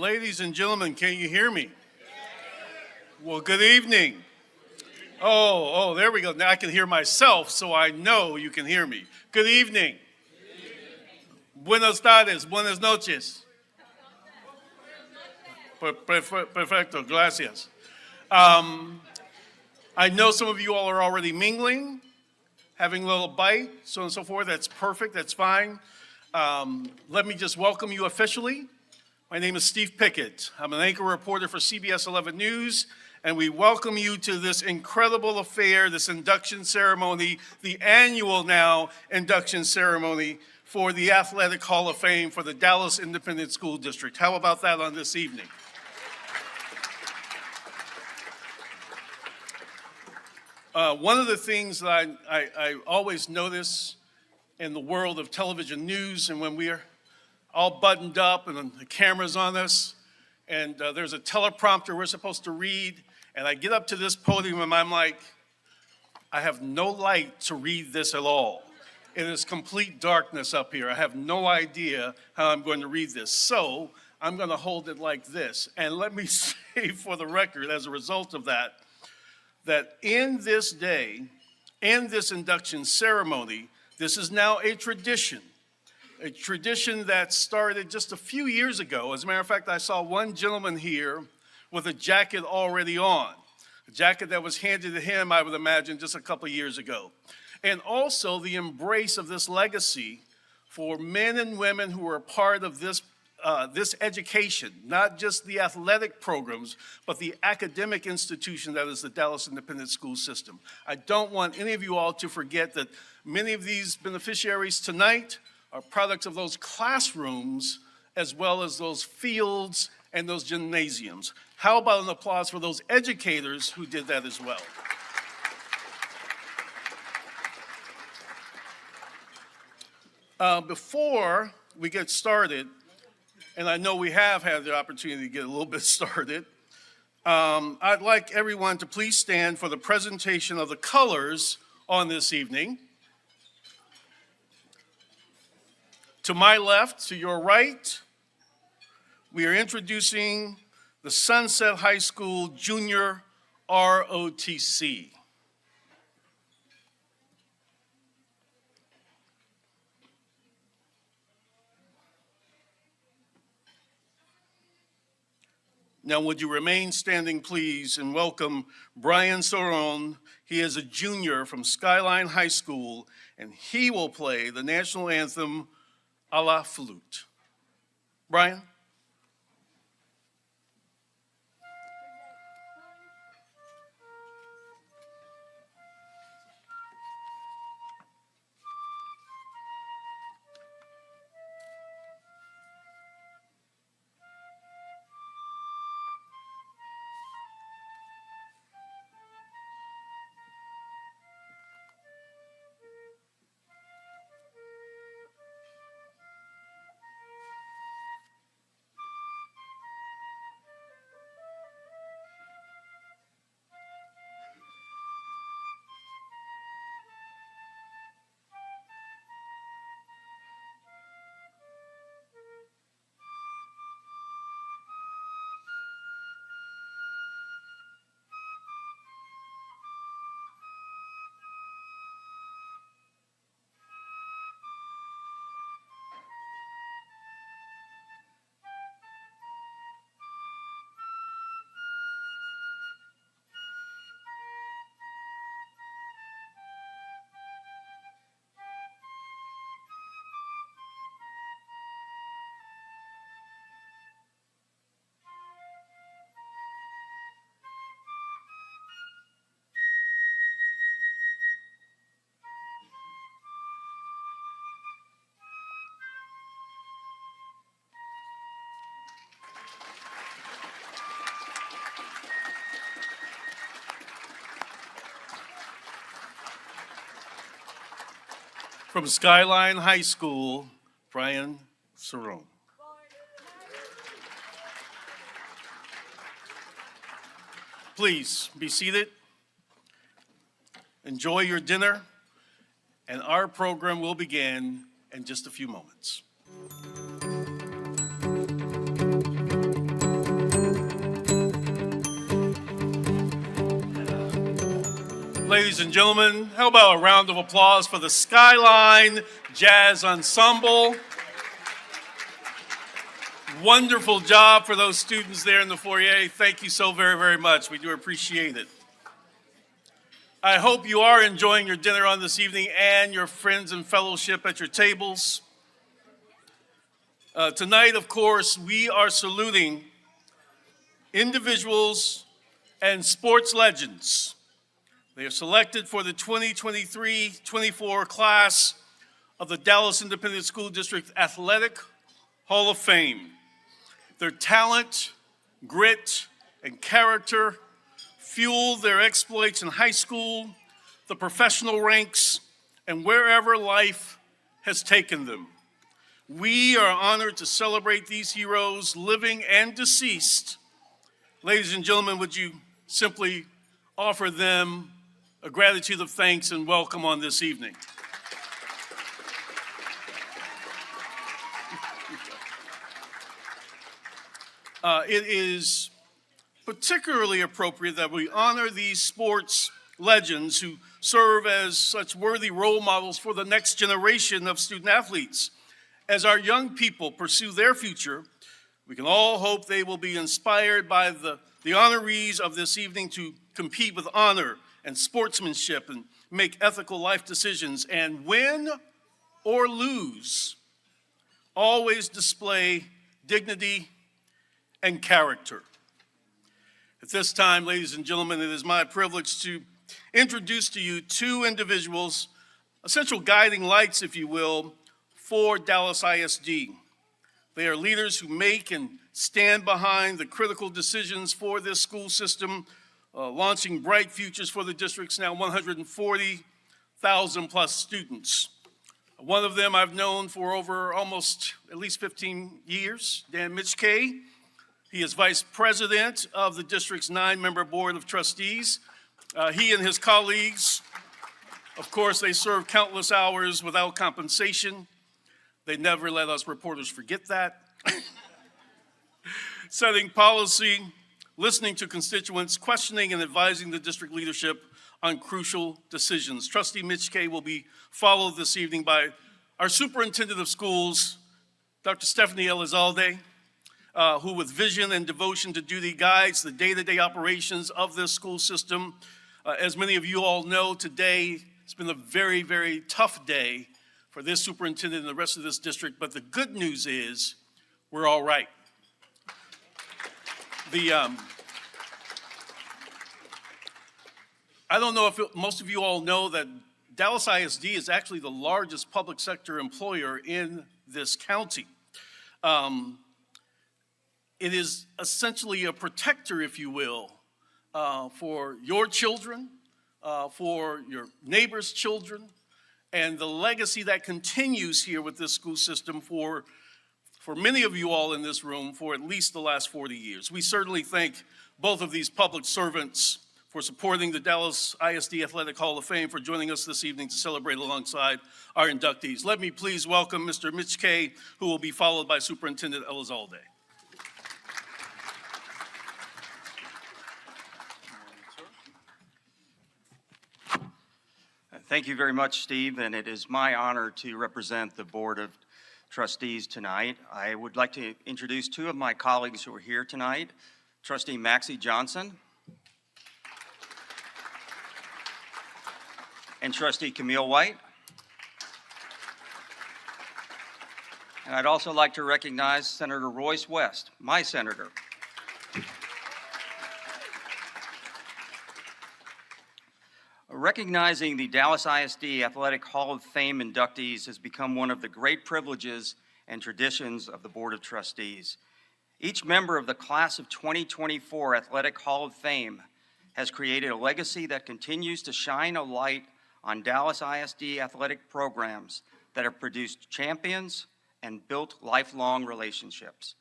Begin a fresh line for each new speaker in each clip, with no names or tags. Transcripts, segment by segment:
Ladies and gentlemen, can you hear me? Well, good evening. Oh, there we go. Now I can hear myself, so I know you can hear me. Good evening. Buenas tardes, buenas noches. Perfecto, gracias. I know some of you all are already mingling, having a little bite, so on and so forth. That's perfect, that's fine. Let me just welcome you officially. My name is Steve Pickett. I'm an anchor reporter for CBS 11 News, and we welcome you to this incredible affair, this induction ceremony, the annual now induction ceremony for the Athletic Hall of Fame for the Dallas Independent School District. How about that on this evening? One of the things that I always notice in the world of television news, and when we are all buttoned up and the camera's on us, and there's a teleprompter we're supposed to read, and I get up to this podium and I'm like, I have no light to read this at all. It is complete darkness up here. I have no idea how I'm going to read this. So I'm going to hold it like this. And let me say for the record, as a result of that, that in this day, in this induction ceremony, this is now a tradition that started just a few years ago. As a matter of fact, I saw one gentleman here with a jacket already on, a jacket that was handed to him, I would imagine, just a couple of years ago. And also the embrace of this legacy for men and women who are part of this education, not just the athletic programs, but the academic institution that is the Dallas Independent School System. I don't want any of you all to forget that many of these beneficiaries tonight are products of those classrooms as well as those fields and those gymnasiums. How about an applause for those educators who did that as well? Before we get started, and I know we have had the opportunity to get a little bit started, I'd like everyone to please stand for the presentation of the colors on this evening. To my left, to your right, we are introducing the Sunset High School Junior ROTC. Now, would you remain standing, please, and welcome Brian Soron. He is a junior from Skyline High School, and he will play the national anthem a la flute. Brian? From Skyline High School, Brian Soron. Please be seated. Enjoy your dinner, and our program will begin in just a few moments. Ladies and gentlemen, how about a round of applause for the Skyline Jazz Ensemble? Wonderful job for those students there in the foyer. Thank you so very, very much. We do appreciate it. I hope you are enjoying your dinner on this evening and your friends and fellowship at your tables. Tonight, of course, we are saluting individuals and sports legends. They are selected for the 2023-24 class of the Dallas Independent School District Athletic Hall of Fame. Their talent, grit, and character fueled their exploits in high school, the professional ranks, and wherever life has taken them. We are honored to celebrate these heroes, living and deceased. Ladies and gentlemen, would you simply offer them a gratitude of thanks and welcome on this evening? It is particularly appropriate that we honor these sports legends who serve as such worthy role models for the next generation of student athletes. As our young people pursue their future, we can all hope they will be inspired by the honorees of this evening to compete with honor and sportsmanship and make ethical life decisions, and win or lose, always display dignity and character. At this time, ladies and gentlemen, it is my privilege to introduce to you two individuals, essential guiding lights, if you will, for Dallas ISD. They are leaders who make and stand behind the critical decisions for this school system, launching bright futures for the district's now 140,000 plus students. One of them I've known for over almost at least 15 years, Dan Mitchkay. He is vice president of the district's 9-member board of trustees. He and his colleagues, of course, they serve countless hours without compensation. They never let us reporters forget that. Setting policy, listening to constituents, questioning and advising the district leadership on crucial decisions. Trustee Mitchkay will be followed this evening by our superintendent of schools, Dr. Stephanie Elizalde, who with vision and devotion to duty guides the day-to-day operations of this school system. As many of you all know, today it's been a very, very tough day for this superintendent and the rest of this district, but the good news is we're all right. I don't know if most of you all know that Dallas ISD is actually the largest public sector employer in this county. It is essentially a protector, if you will, for your children, for your neighbors' children, and the legacy that continues here with this school system for many of you all in this room for at least the last 40 years. We certainly thank both of these public servants for supporting the Dallas ISD Athletic Hall of Fame, for joining us this evening to celebrate alongside our inductees. Let me please welcome Mr. Mitchkay, who will be followed by Superintendent Elizalde.
Thank you very much, Steve, and it is my honor to represent the Board of Trustees tonight. I would like to introduce two of my colleagues who are here tonight, Trustee Maxie Johnson and Trustee Camille White. And I'd also like to recognize Senator Royce West, my senator. Recognizing the Dallas ISD Athletic Hall of Fame inductees has become one of the great privileges and traditions of the Board of Trustees. Each member of the class of 2024 Athletic Hall of Fame has created a legacy that continues to shine a light on Dallas ISD athletic programs that have produced champions and built lifelong relationships.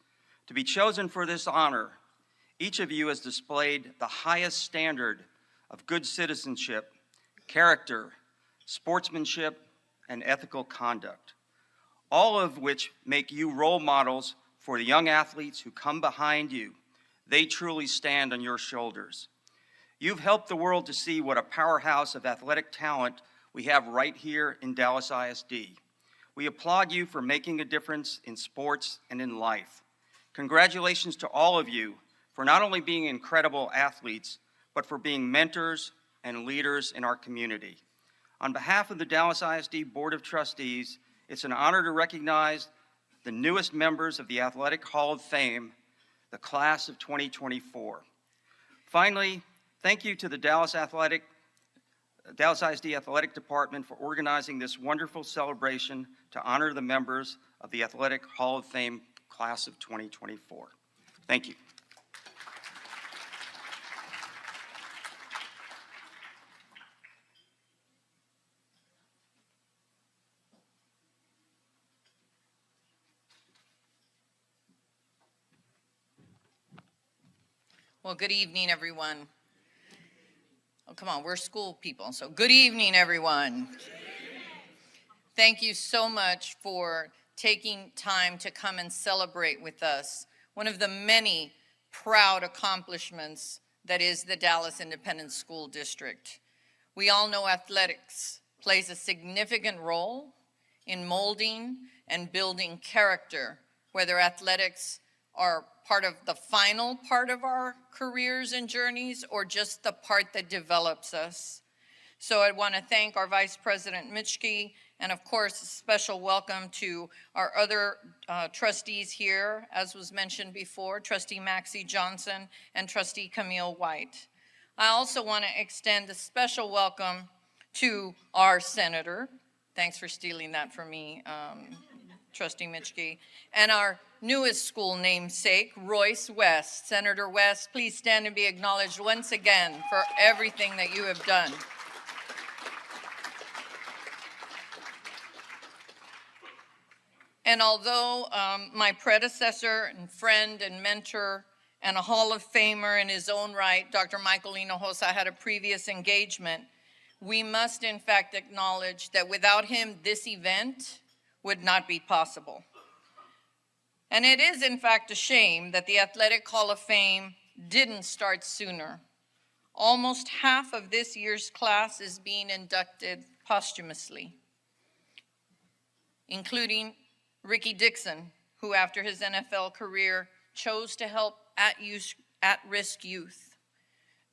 To be chosen for this honor, each of you has displayed the highest standard of good citizenship, character, sportsmanship, and ethical conduct, all of which make you role models for the young athletes who come behind you. They truly stand on your shoulders. You've helped the world to see what a powerhouse of athletic talent we have right here in Dallas ISD. We applaud you for making a difference in sports and in life. Congratulations to all of you for not only being incredible athletes, but for being mentors and leaders in our community. On behalf of the Dallas ISD Board of Trustees, it's an honor to recognize the newest members of the Athletic Hall of Fame, the class of 2024. Finally, thank you to the Dallas ISD Athletic Department for organizing this wonderful celebration to honor the members of the Athletic Hall of Fame class of 2024. Thank you.
Well, good evening, everyone. Oh, come on, we're school people, so good evening, everyone. Thank you so much for taking time to come and celebrate with us one of the many proud accomplishments that is the Dallas Independent School District. We all know athletics plays a significant role in molding and building character, whether athletics are part of the final part of our careers and journeys or just the part that develops us. So I want to thank our Vice President Mitschke, and of course, a special welcome to our other trustees here, as was mentioned before, Trustee Maxie Johnson and Trustee Camille White. I also want to extend a special welcome to our senator. Thanks for stealing that from me, Trustee Mitschke, and our newest school namesake, Royce West. Senator West, please stand and be acknowledged once again for everything that you have done. And although my predecessor and friend and mentor and a Hall of Famer in his own right, Dr. Michael Hinojosa, had a previous engagement, we must in fact acknowledge that without him, this event would not be possible. And it is in fact a shame that the Athletic Hall of Fame didn't start sooner. Almost half of this year's class is being inducted posthumously, including Ricky Dixon, who after his NFL career chose to help at-risk youth.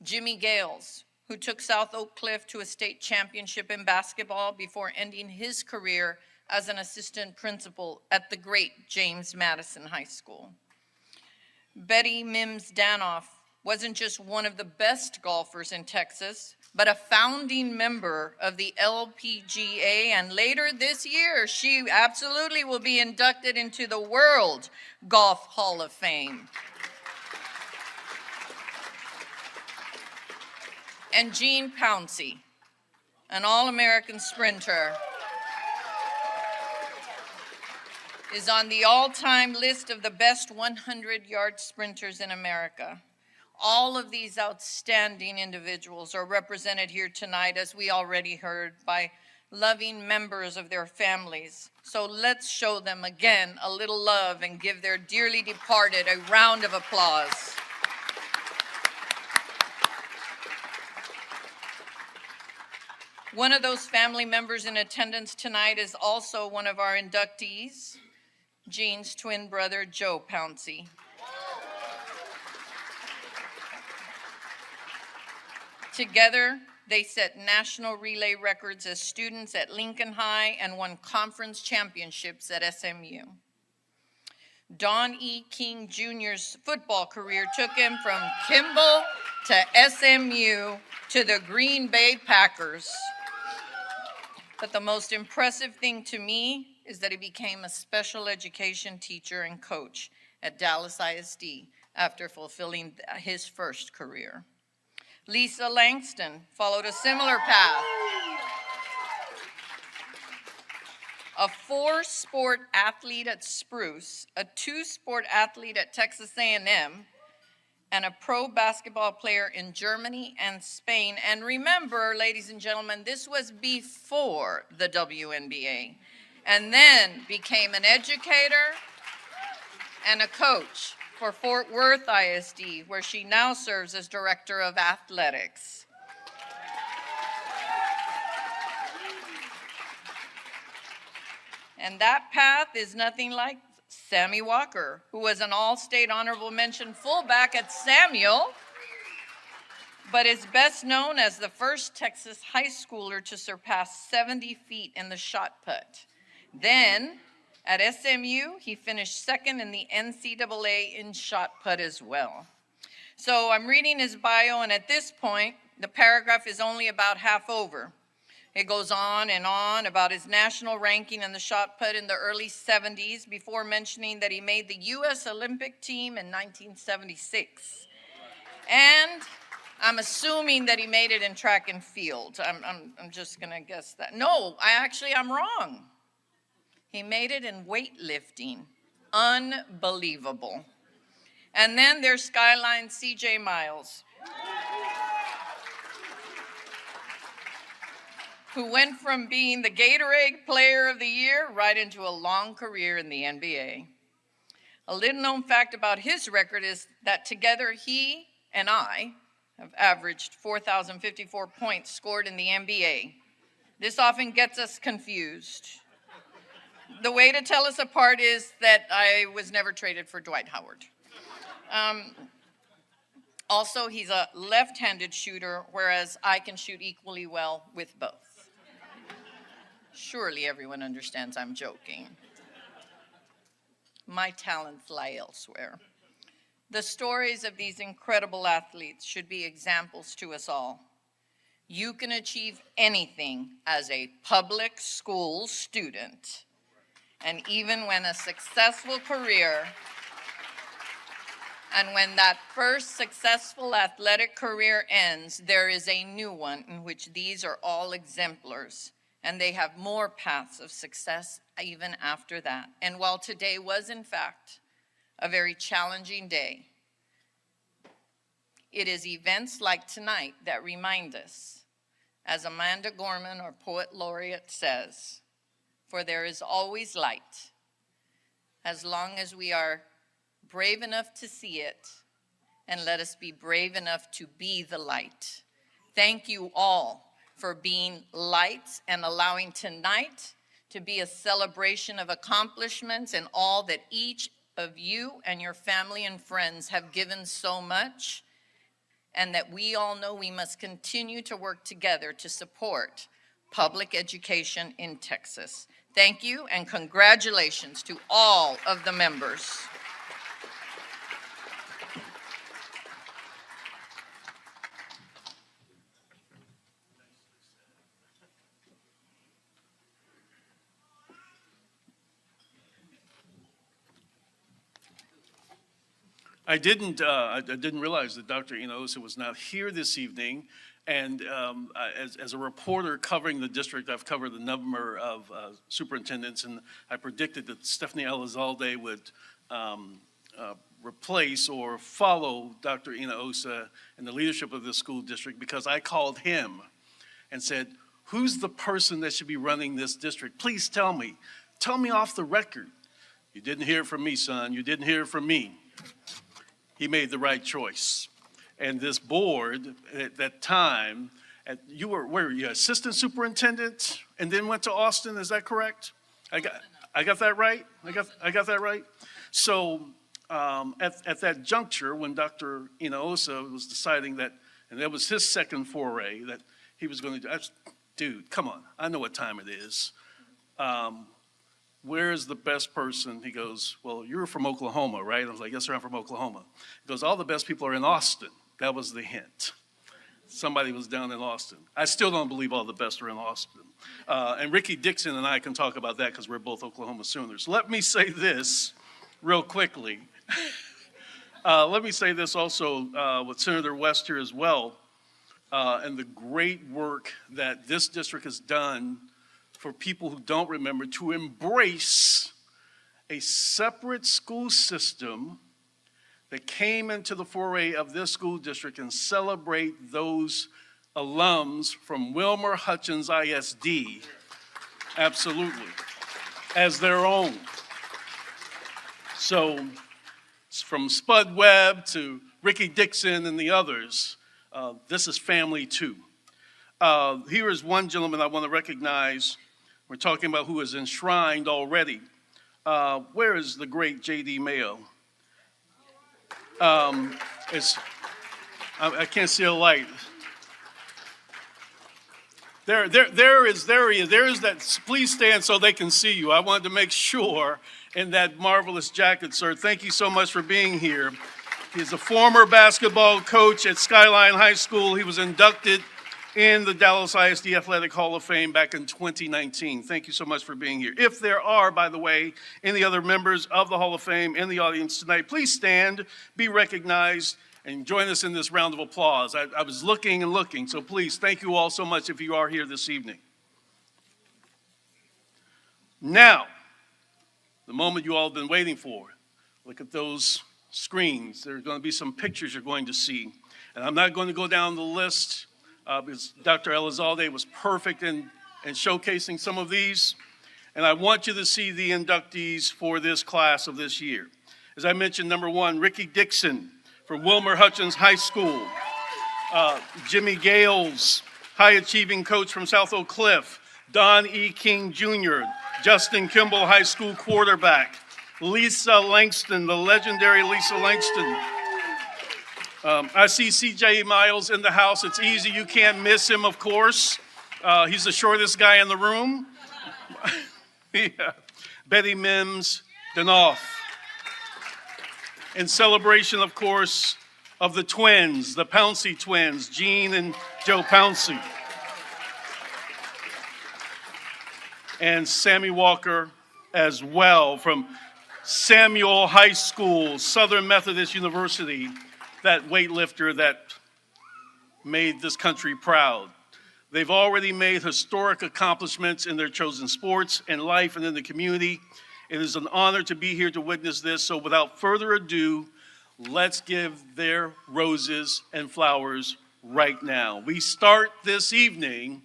Jimmy Gales, who took South Oak Cliff to a state championship in basketball before ending his career as an assistant principal at the great James Madison High School. Betty Mims Danoff wasn't just one of the best golfers in Texas, but a founding member of the LPGA, and later this year, she absolutely will be inducted into the World Golf Hall of Fame. And Gene Pouncey, an All-American sprinter, is on the all-time list of the best 100-yard sprinters in America. All of these outstanding individuals are represented here tonight, as we already heard, by loving members of their families. So let's show them again a little love and give their dearly departed a round of applause. One of those family members in attendance tonight is also one of our inductees, Gene's twin brother, Joe Pouncey. Together, they set national relay records as students at Lincoln High and won conference championships at SMU. Don E. King Jr.'s football career took him from Kimball to SMU to the Green Bay Packers. But the most impressive thing to me is that he became a special education teacher and coach at Dallas ISD after fulfilling his first career. Lisa Langston followed a similar path. A 4-sport athlete at Spruce, a 2-sport athlete at Texas A&M, and a pro basketball player in Germany and Spain. And remember, ladies and gentlemen, this was before the WNBA, and then became an educator and a coach for Fort Worth ISD, where she now serves as Director of Athletics. And that path is nothing like Sammy Walker, who was an All-State Honorable Mention fullback at Samuel, but is best known as the first Texas high schooler to surpass 70 feet in the shot put. Then, at SMU, he finished second in the NCAA in shot put as well. So I'm reading his bio, and at this point, the paragraph is only about half over. It goes on and on about his national ranking in the shot put in the early 70s before mentioning that he made the U.S. Olympic team in 1976. And I'm assuming that he made it in track and field. I'm just going to guess that. No, I'm wrong. He made it in weightlifting. Unbelievable. And then there's Skyline C.J. Miles, who went from being the Gatorade Player of the Year right into a long career in the NBA. A little known fact about his record is that together he and I have averaged 4,054 points scored in the NBA. This often gets us confused. The way to tell us apart is that I was never traded for Dwight Howard. Also, he's a left-handed shooter, whereas I can shoot equally well with both. Surely everyone understands I'm joking. My talents lie elsewhere. The stories of these incredible athletes should be examples to us all. You can achieve anything as a public school student. And even when a successful career, and when that first successful athletic career ends, there is a new one in which these are all exemplars, and they have more paths of success even after that. And while today was, in fact, a very challenging day, it is events like tonight that remind us, as Amanda Gorman, our poet laureate, says, for there is always light, as long as we are brave enough to see it, and let us be brave enough to be the light. Thank you all for being lights and allowing tonight to be a celebration of accomplishments and all that each of you and your family and friends have given so much, and that we all know we must continue to work together to support public education in Texas. Thank you, and congratulations to all of the members.
I didn't realize that Dr. Inosa was not here this evening. And as a reporter covering the district, I've covered a number of superintendents, and I predicted that Stephanie Elizalde would replace or follow Dr. Inosa in the leadership of this school district, because I called him and said, who's the person that should be running this district? Please tell me. Tell me off the record. You didn't hear it from me, son. You didn't hear it from me. He made the right choice. And this board at that time, you were, where were you, assistant superintendent, and then went to Austin, is that correct? I got that right? I got that right? So at that juncture, when Dr. Inosa was deciding that, and that was his second foray, that he was going to do, dude, come on, I know what time it is. Where is the best person? He goes, well, you're from Oklahoma, right? I was like, yes, sir, I'm from Oklahoma. He goes, all the best people are in Austin. That was the hint. Somebody was down in Austin. I still don't believe all the best are in Austin. And Ricky Dixon and I can talk about that because we're both Oklahoma Sooners. Let me say this real quickly. Let me say this also with Senator West here as well, and the great work that this district has done for people who don't remember, to embrace a separate school system that came into the foray of this school district and celebrate those alums from Wilmer Hutchins ISD, absolutely, as their own. So from Spud Webb to Ricky Dixon and the others, this is family too. Here is one gentleman I want to recognize. We're talking about who is enshrined already. Where is the great J.D. Mayo? I can't see a light. There he is. There's that. Please stand so they can see you. I wanted to make sure in that marvelous jacket, sir. Thank you so much for being here. He's a former basketball coach at Skyline High School. He was inducted in the Dallas ISD Athletic Hall of Fame back in 2019. Thank you so much for being here. If there are, by the way, any other members of the Hall of Fame in the audience tonight, please stand, be recognized, and join us in this round of applause. I was looking and looking, so please, thank you all so much if you are here this evening. Now, the moment you all have been waiting for. Look at those screens. There are going to be some pictures you're going to see. And I'm not going to go down the list because Dr. Elizalde was perfect in showcasing some of these. And I want you to see the inductees for this class of this year. As I mentioned, number one, Ricky Dixon from Wilmer Hutchins High School. Jimmy Gales, high-achieving coach from South Oak Cliff. Don E. King Jr., Justin Kimball High School quarterback. Lisa Langston, the legendary Lisa Langston. I see C.J. Miles in the house. It's easy. You can't miss him, of course. He's the shortest guy in the room. Yeah. Betty Mims Danoff. In celebration, of course, of the twins, the Pouncey twins, Gene and Joe Pouncey. And Sammy Walker as well from Samuel High School, Southern Methodist University, that weightlifter that made this country proud. They've already made historic accomplishments in their chosen sports and life and in the community. It is an honor to be here to witness this. So without further ado, let's give their roses and flowers right now. We start this evening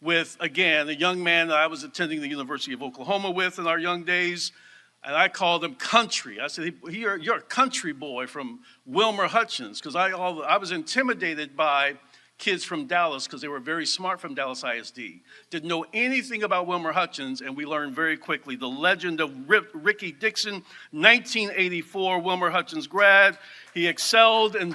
with, again, a young man that I was attending the University of Oklahoma with in our young days, and I called him Country. I said, you're a country boy from Wilmer Hutchins, because I was intimidated by kids from Dallas because they were very smart from Dallas ISD. Didn't know anything about Wilmer Hutchins, and we learned very quickly the legend of Ricky Dixon, 1984 Wilmer Hutchins grad. He excelled in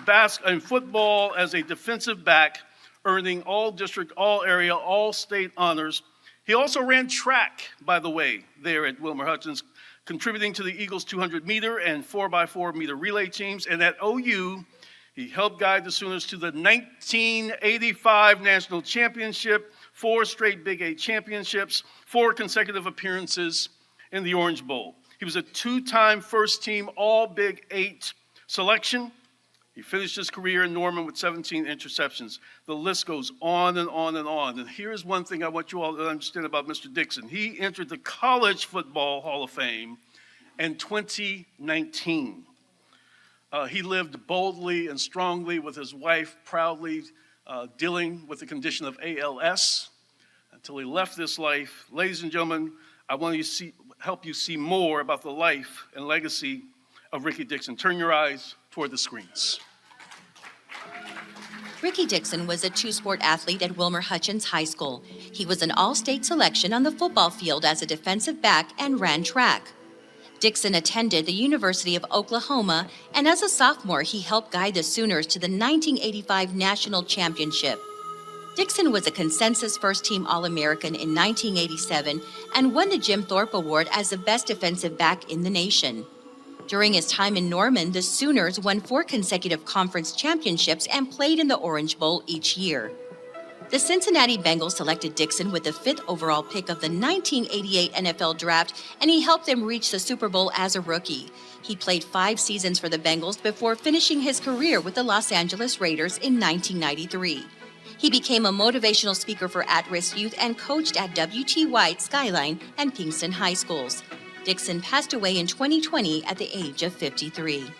football as a defensive back, earning all-district, all-area, all-state honors. He also ran track, by the way, there at Wilmer Hutchins, contributing to the Eagles 200-meter and 4x4-meter relay teams. And at OU, he helped guide the Sooners to the 1985 National Championship, 4 straight Big 8 championships, 4 consecutive appearances in the Orange Bowl. He was a 2-time first-team All-Big 8 selection. He finished his career in Norman with 17 interceptions. The list goes on and on and on. And here's one thing I want you all to understand about Mr. Dixon. He entered the College Football Hall of Fame in 2019. He lived boldly and strongly with his wife, proudly dealing with the condition of ALS until he left this life. Ladies and gentlemen, I want to help you see more about the life and legacy of Ricky Dixon. Turn your eyes toward the screens.
Ricky Dixon was a two-sport athlete at Wilmer Hutchins High School. He was an all-state selection on the football field as a defensive back and ran track. Dixon attended the University of Oklahoma, and as a sophomore, he helped guide the Sooners to the 1985 National Championship. Dixon was a consensus first-team All-American in 1987 and won the Jim Thorpe Award as the best defensive back in the nation. During his time in Norman, the Sooners won 4 consecutive conference championships and played in the Orange Bowl each year. The Cincinnati Bengals selected Dixon with the 5th overall pick of the 1988 NFL Draft, and he helped them reach the Super Bowl as a rookie. He played 5 seasons for the Bengals before finishing his career with the Los Angeles Raiders in 1993. He became a motivational speaker for at-risk youth and coached at W.T. White, Skyline, and Kingston High Schools. Dixon passed away in 2020 at the age of 53.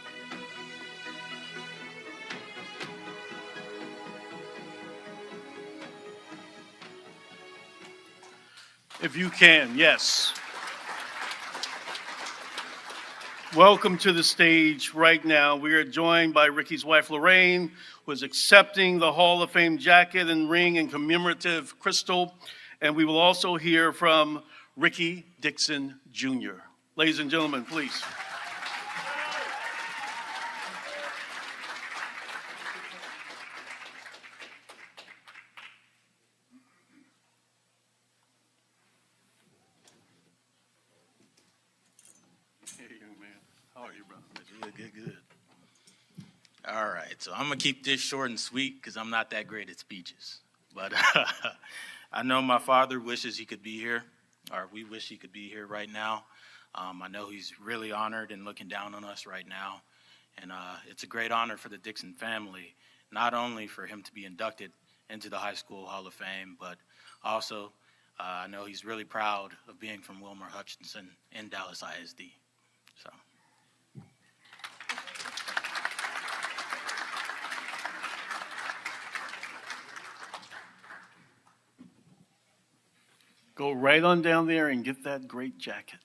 If you can, yes. welcome to the stage right now. We are joined by Ricky's wife, Lorraine, who is accepting the Hall of Fame jacket and ring in commemorative crystal. And we will also hear from Ricky Dixon Jr. Ladies and gentlemen, please. Hey, young man. How are you, brother?
Good. All right, so I'm gonna keep this short and sweet because I'm not that great at speeches. But I know my father wishes he could be here, or we wish he could be here right now. I know he's really honored and looking down on us right now. And it's a great honor for the Dixon family, not only for him to be inducted into the High School Hall of Fame, but also I know he's really proud of being from Wilmer Hutchinson in Dallas ISD. So.
Go right on down there and get that great jacket.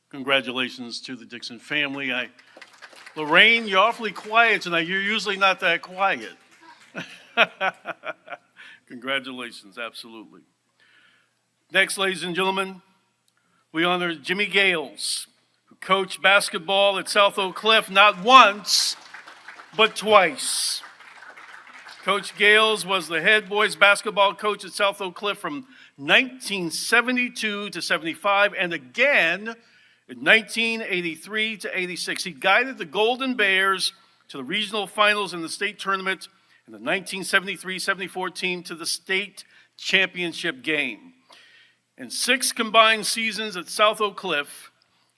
Congratulations to the Dixon family. Lorraine, you're awfully quiet tonight. You're usually not that quiet. Congratulations, absolutely. Next, ladies and gentlemen, we honor Jimmy Gales, who coached basketball at South Oak Cliff not once, but twice. Coach Gales was the head boys basketball coach at South Oak Cliff from 1972 to 75, and again in 1983 to 86. He guided the Golden Bears to the regional finals in the state tournament and the 1973-74 team to the state championship game. In 6 combined seasons at South Oak Cliff,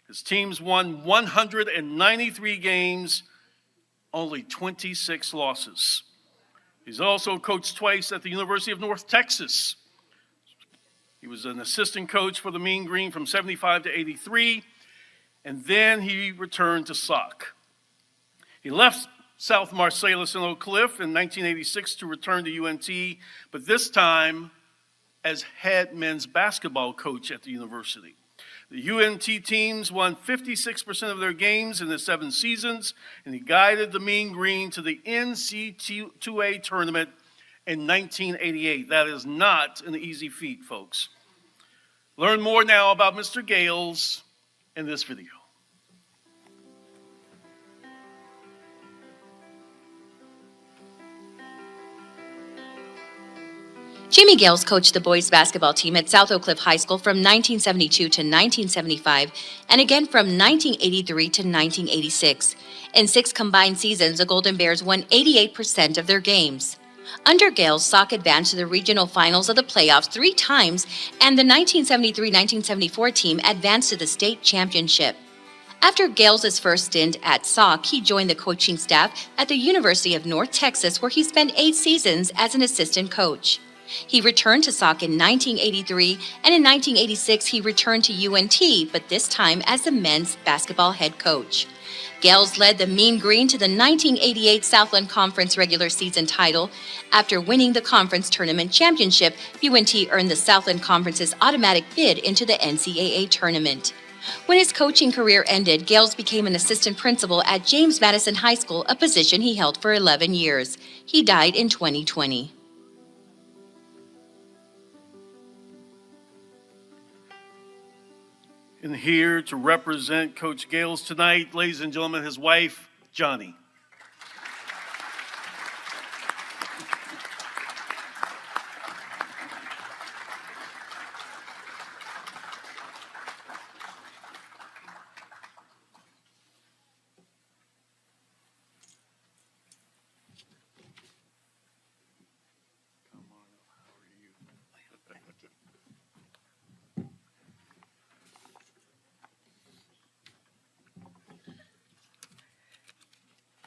his teams won 193 games, only 26 losses. He's also coached twice at the University of North Texas. He was an assistant coach for the Mean Green from 75 to 83, and then he returned to SOC. He left South Marsalis and Oak Cliff in 1986 to return to UNT, but this time as head men's basketball coach at the university. The UNT teams won 56% of their games in the 7 seasons, and he guided the Mean Green to the NC2A tournament in 1988. That is not an easy feat, folks. Learn more now about Mr. Gales in this video.
Jimmy Gales coached the boys basketball team at South Oak Cliff High School from 1972 to 1975 and again from 1983 to 1986. In 6 combined seasons, the Golden Bears won 88% of their games. Under Gales, SOC advanced to the regional finals of the playoffs 3 times, and the 1973-1974 team advanced to the state championship. After Gales' first stint at SOC, he joined the coaching staff at the University of North Texas, where he spent 8 seasons as an assistant coach. He returned to SOC in 1983, and in 1986 he returned to UNT, but this time as the men's basketball head coach. Gales led the Mean Green to the 1988 Southland Conference regular season title. After winning the conference tournament championship, UNT earned the Southland Conference's automatic bid into the NCAA tournament. When his coaching career ended, Gales became an assistant principal at James Madison High School, a position he held for 11 years. He died in 2020.
And here to represent Coach Gales tonight, ladies and gentlemen, his wife, Johnny.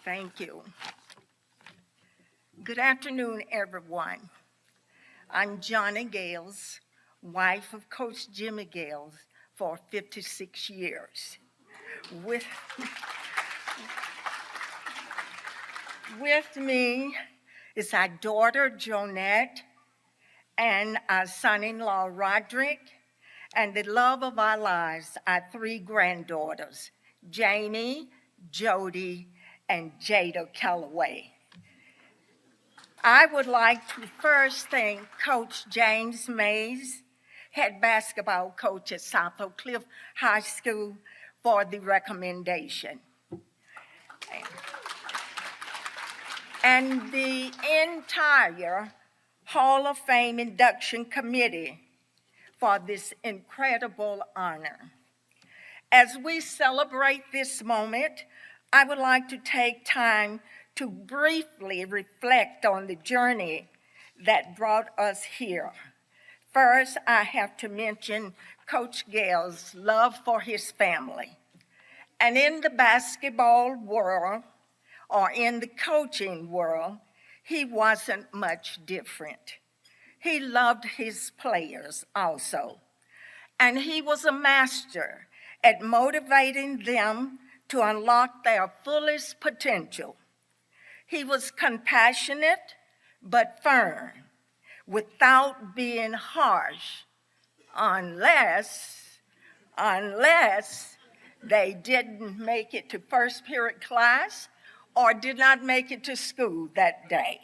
Thank you. Good afternoon, everyone. I'm Johnny Gales, wife of Coach Jimmy Gales for 56 years. With me is our daughter, Jonette, and our son-in-law, Roderick, and the love of our lives, our three granddaughters, Jamie, Jody, and Jada Calloway. I would like to first thank Coach James Mays, head basketball coach at South Oak Cliff High School, for the recommendation. And the entire Hall of Fame Induction Committee for this incredible honor. As we celebrate this moment, I would like to take time to briefly reflect on the journey that brought us here. First, I have to mention Coach Gale's love for his family. And in the basketball world, or in the coaching world, he wasn't much different. He loved his players also. And he was a master at motivating them to unlock their fullest potential. He was compassionate but firm, without being harsh, unless they didn't make it to first period class or did not make it to school that day.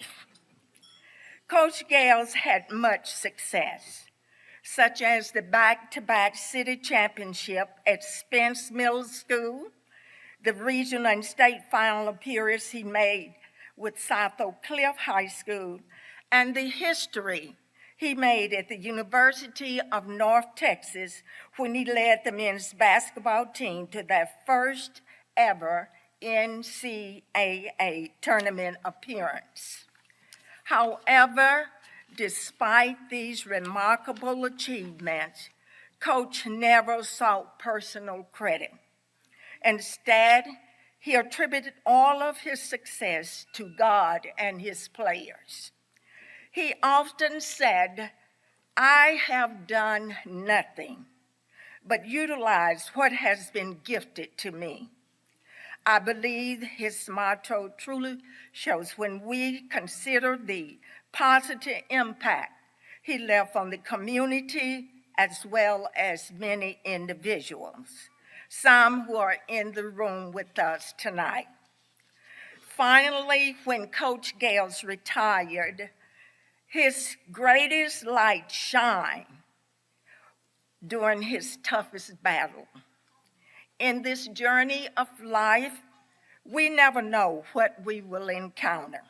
Coach Gales had much success, such as the back-to-back city championship at Spence Middle School, the regional and state final appearance he made with South Oak Cliff High School, and the history he made at the University of North Texas when he led the men's basketball team to their first ever NCAA tournament appearance. However, despite these remarkable achievements, Coach never sought personal credit. Instead, he attributed all of his success to God and his players. He often said, "I have done nothing but utilize what has been gifted to me." I believe his motto truly shows when we consider the positive impact he left on the community as well as many individuals, some who are in the room with us tonight. Finally, when Coach Gales retired, his greatest light shined during his toughest battle. In this journey of life, we never know what we will encounter.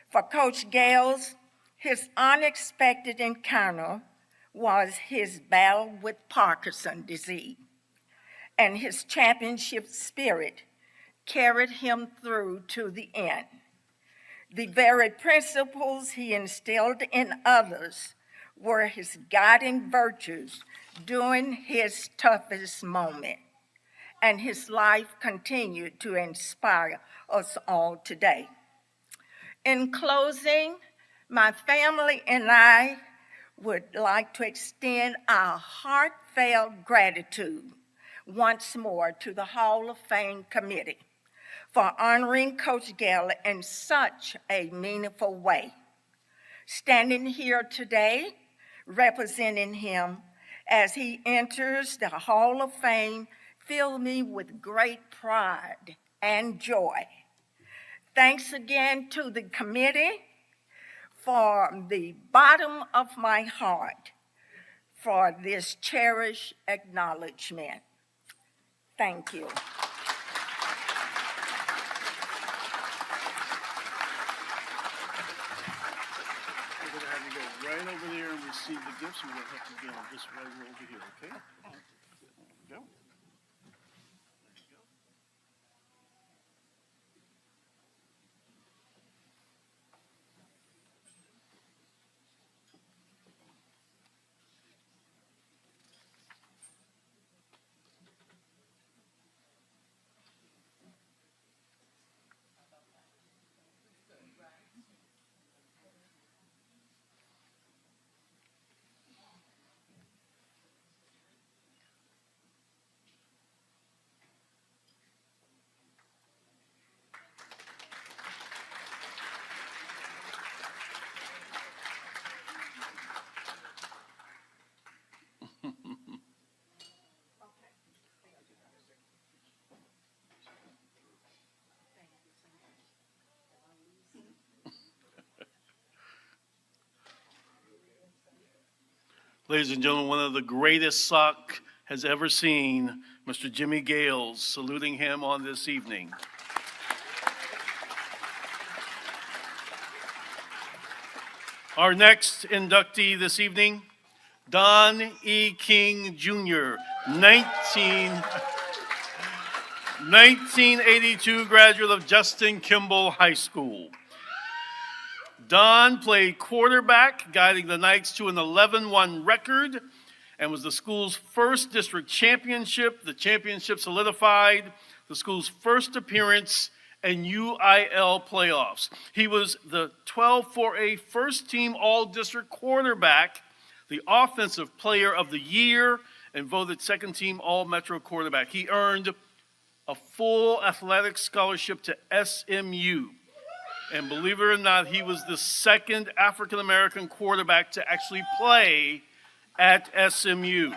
For Coach Gales, his unexpected encounter was his battle with Parkinson's disease, and his championship spirit carried him through to the end. The very principles he instilled in others were his guiding virtues during his toughest moment, and his life continued to inspire us all today. In closing, my family and I would like to extend our heartfelt gratitude once more to the Hall of Fame Committee for honoring Coach Gale in such a meaningful way. Standing here today, representing him as he enters the Hall of Fame fill me with great pride and joy. Thanks again to the committee from the bottom of my heart for this cherished acknowledgement. Thank you.
We're gonna have you go right over there and receive the gifts, and we're gonna have to go this way over here, okay? There we go. Ladies and gentlemen, one of the greatest Sock has ever seen, Mr. Jimmy Gales, saluting him on this evening. Our next inductee this evening, Don E. King Jr., 1982 graduate of Justin Kimball High School. Don played quarterback, guiding the Knights to an 11-1 record, and was the school's first district championship. The championship solidified the school's first appearance in UIL playoffs. He was the 12-4A first-team all-district quarterback, the offensive player of the year, and voted second-team all-metro quarterback. He earned a full athletic scholarship to SMU. And believe it or not, he was the second African-American quarterback to actually play at SMU.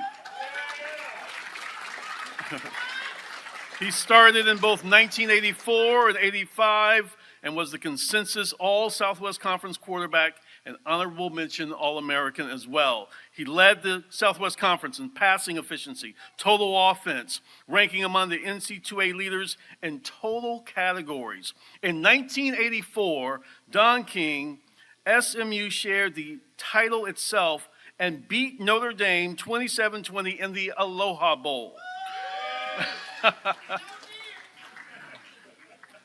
He started in both 1984 and 85 and was the consensus All-Southwest Conference quarterback and honorable mention All-American as well. He led the Southwest Conference in passing efficiency, total offense, ranking among the NC2A leaders in total categories. In 1984, Don King, SMU shared the title itself and beat Notre Dame 27-20 in the Aloha Bowl.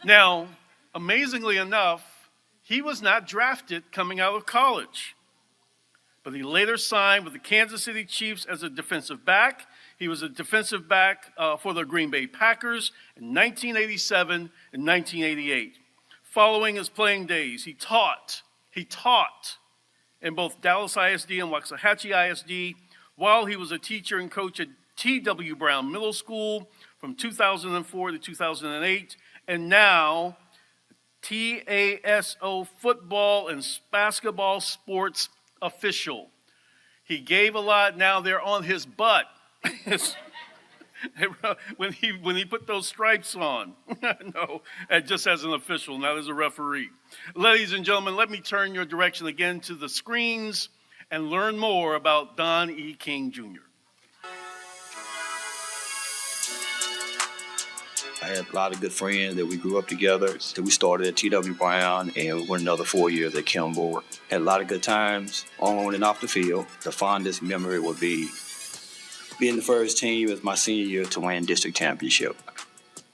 Now, amazingly enough, he was not drafted coming out of college, but he later signed with the Kansas City Chiefs as a defensive back. He was a defensive back for the Green Bay Packers in 1987 and 1988. Following his playing days, he taught in both Dallas ISD and Waxahachie ISD, while he was a teacher and coach at T.W. Brown Middle School from 2004 to 2008, and now TASO football and basketball sports official. He gave a lot, now they're on his butt. when he put those stripes on. No, just as an official, not as a referee. Ladies and gentlemen, let me turn your direction again to the screens and learn more about Don E. King Jr.
I had a lot of good friends that we grew up together. That we started at T.W. Brown and we went another 4 years at Kimball. Had a lot of good times on and off the field. The fondest memory would be being the first team as my senior year to win district championship.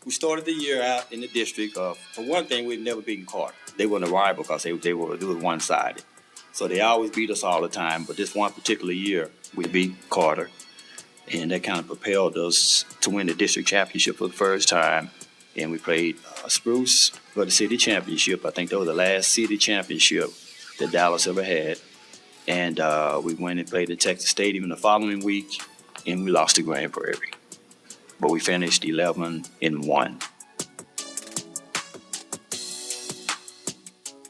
We started the year out in the district. For one thing, we'd never beaten Carter. They weren't a rival because they were one-sided. So they always beat us all the time. But this one particular year, we beat Carter. And that kind of propelled us to win the district championship for the first time. And we played Spruce for the city championship. I think that was the last city championship that Dallas ever had. And we went and played at Texas Stadium the following week, and we lost to Grand Prairie. But we finished 11-1.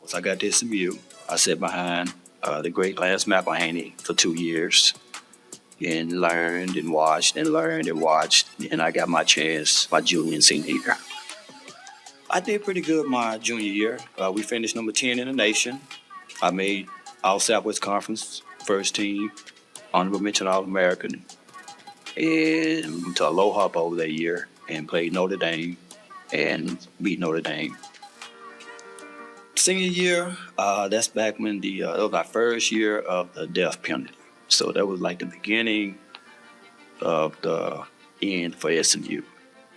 Once I got to SMU, I sat behind the great Lance McElhaney for 2 years. and learned and watched and learned and watched. And I got my chance my junior and senior year. I did pretty good my junior year. We finished number 10 in the nation. I made All Southwest Conference first team, honorable mention All American, and to Aloha Bowl that year, and played Notre Dame and beat Notre Dame. Senior year, that's back when that was our first year of the death penalty. So that was like the beginning of the end for SMU.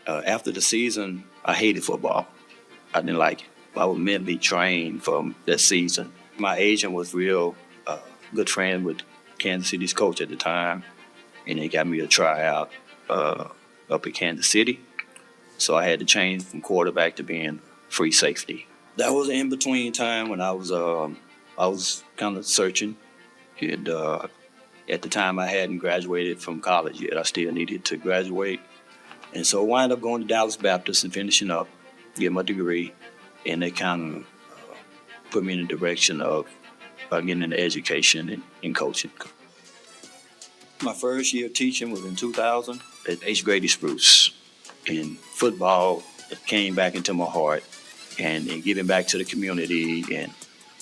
After the season, I hated football. I didn't like it. I was mentally trained from that season. My agent was real good friend with Kansas City's coach at the time, and they got me to try out up in Kansas City. So I had to change from quarterback to being free safety. That was an in-between time when I was kind of searching, and at the time I hadn't graduated from college yet. I still needed to graduate, and so I wound up going to Dallas Baptist and finishing up, getting my degree, and they kind of put me in the direction of getting into education and coaching. My first year of teaching was in 2000 at H. Grady Spruce, and football came back into my heart. And giving back to the community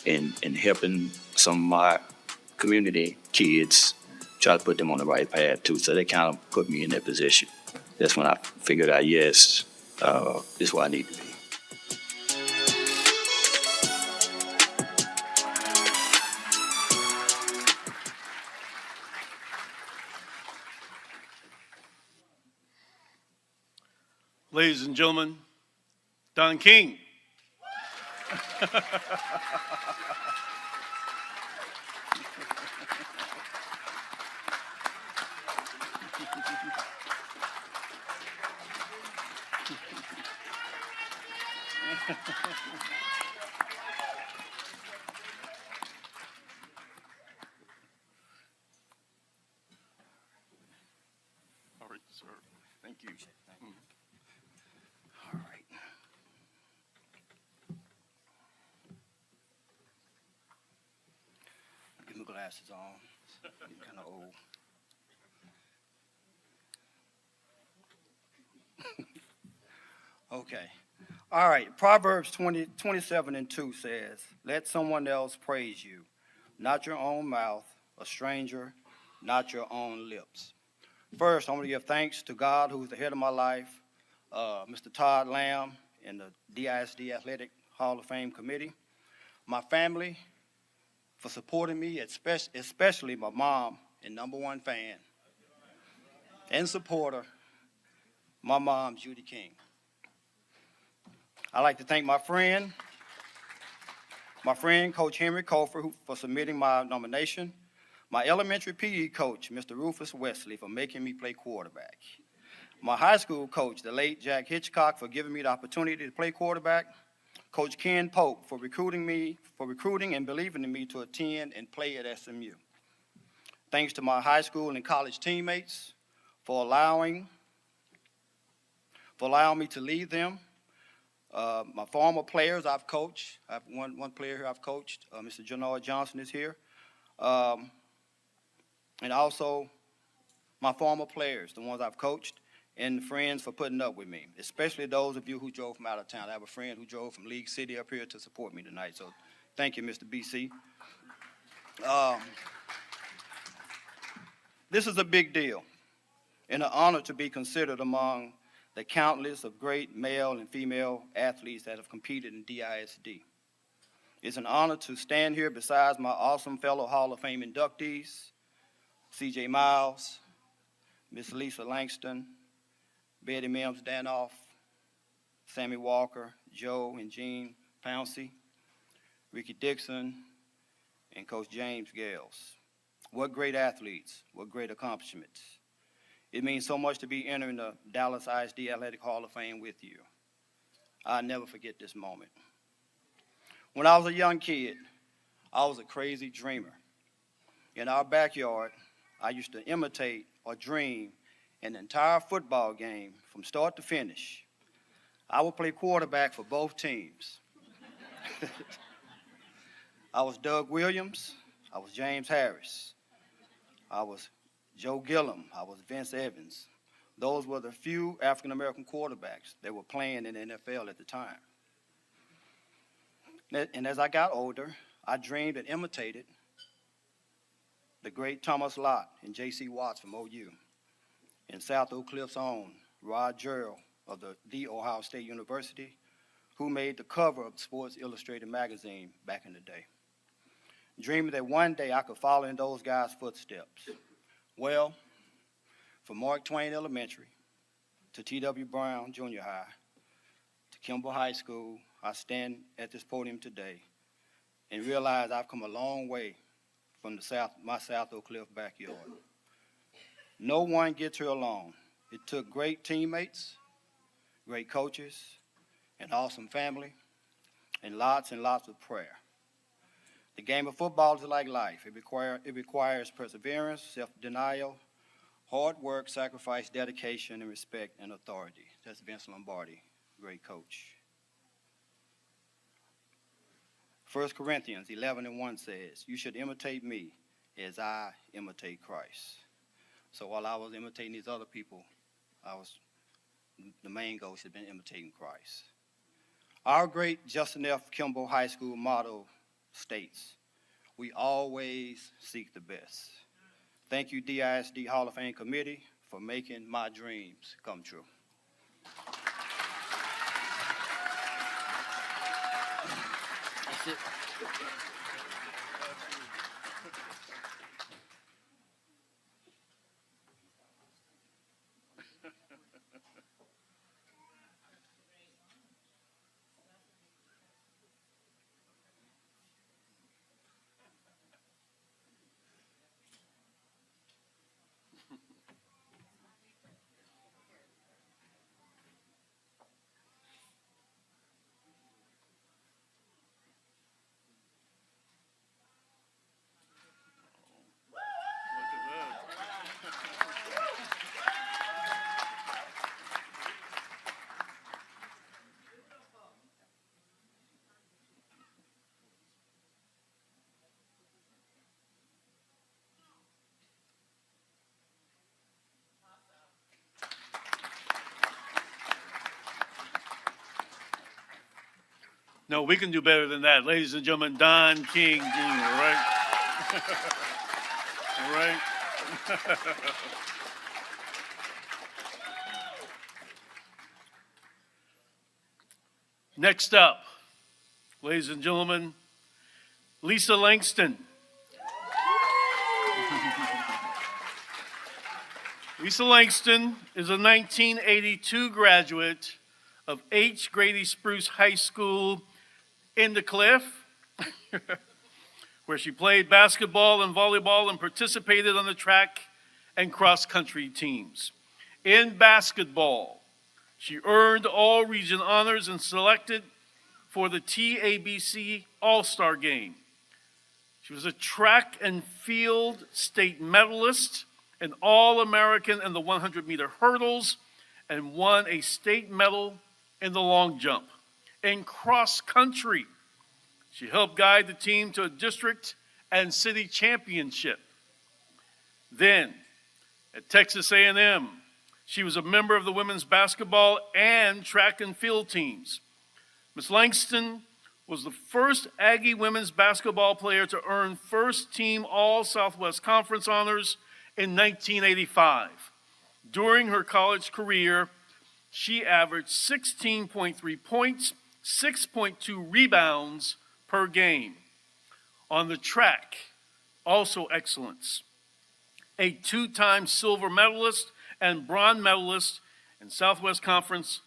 and helping some of my community kids, try to put them on the right path too. So they kind of put me in that position. That's when I figured out, yes, this is where I need to be.
Ladies and gentlemen, Don King. All right, sir. Thank you.
All right. Get my glasses on. Getting kind of old. Okay. All right. Proverbs 27:2 says, "Let someone else praise you, not your own mouth, a stranger, not your own lips." First, I want to give thanks to God, who's the head of my life, Mr. Todd Lamb, and the DISD Athletic Hall of Fame Committee, my family for supporting me, especially my mom and number one fan and supporter, my mom, Judy King. I'd like to thank my friend, Coach Henry Cofer, for submitting my nomination, my elementary PE coach, Mr. Rufus Wesley, for making me play quarterback, my high school coach, the late Jack Hitchcock, for giving me the opportunity to play quarterback, Coach Ken Pope for recruiting and believing in me to attend and play at SMU. Thanks to my high school and college teammates for allowing me to lead them. My former players I've coached. I have one player here I've coached. Mr. Janoa Johnson is here. And also my former players, the ones I've coached, and friends for putting up with me, especially those of you who drove from out of town. I have a friend who drove from League City up here to support me tonight, so thank you, Mr. BC. This is a big deal and an honor to be considered among the countless of great male and female athletes that have competed in DISD. It's an honor to stand here beside my awesome fellow Hall of Fame inductees, C.J. Miles, Miss Lisa Langston, Betty Mims Danoff, Sammy Walker, Joe and Jean Pouncey, Ricky Dixon, and Coach James Gales. What great athletes, what great accomplishments. It means so much to be entering the Dallas ISD Athletic Hall of Fame with you. I'll never forget this moment. When I was a young kid, I was a crazy dreamer. In our backyard, I used to imitate or dream an entire football game from start to finish. I would play quarterback for both teams. I was Doug Williams. I was James Harris. I was Joe Gillum. I was Vince Evans. Those were the few African-American quarterbacks that were playing in the NFL at the time. And as I got older, I dreamed and imitated the great Thomas Lott and J.C. Watts from OU, and South Oak Cliff's own Rod Gerald of the Ohio State University, who made the cover of Sports Illustrated magazine back in the day. Dreaming that one day I could follow in those guys' footsteps. Well, from Mark Twain Elementary to T.W. Brown Junior High to Kimball High School, I stand at this podium today and realize I've come a long way from my South Oak Cliff backyard. No one gets here alone. It took great teammates, great coaches, an awesome family, and lots of prayer. The game of football is like life. It requires perseverance, self-denial, hard work, sacrifice, dedication, and respect and authority. That's Vince Lombardi, great coach. 1 Corinthians 11:1 says, "You should imitate me as I imitate Christ." So while I was imitating these other people, the main goal should have been imitating Christ. Our great Justin F. Kimball High School motto states, "We always seek the best." Thank you, DISD Hall of Fame Committee, for making my dreams come true. That's it.
No, we can do better than that. Ladies and gentlemen, Don King Jr., right? All right. Next up, ladies and gentlemen, Lisa Langston. Lisa Langston is a 1982 graduate of H. Grady Spruce High School in the Cliff, where she played basketball and volleyball and participated on the track and cross-country teams. In basketball, she earned all-region honors and selected for the TABC All-Star Game. She was a track and field state medalist, an All-American in the 100-meter hurdles, and won a state medal in the long jump. In cross country, she helped guide the team to a district and city championship. Then, at Texas A&M, she was a member of the women's basketball and track and field teams. Ms. Langston was the first Aggie women's basketball player to earn first-team All-Southwest Conference honors in 1985. During her college career, she averaged 16.3 points, 6.2 rebounds per game. On the track, also excellence. A two-time silver medalist and bronze medalist in Southwest Conference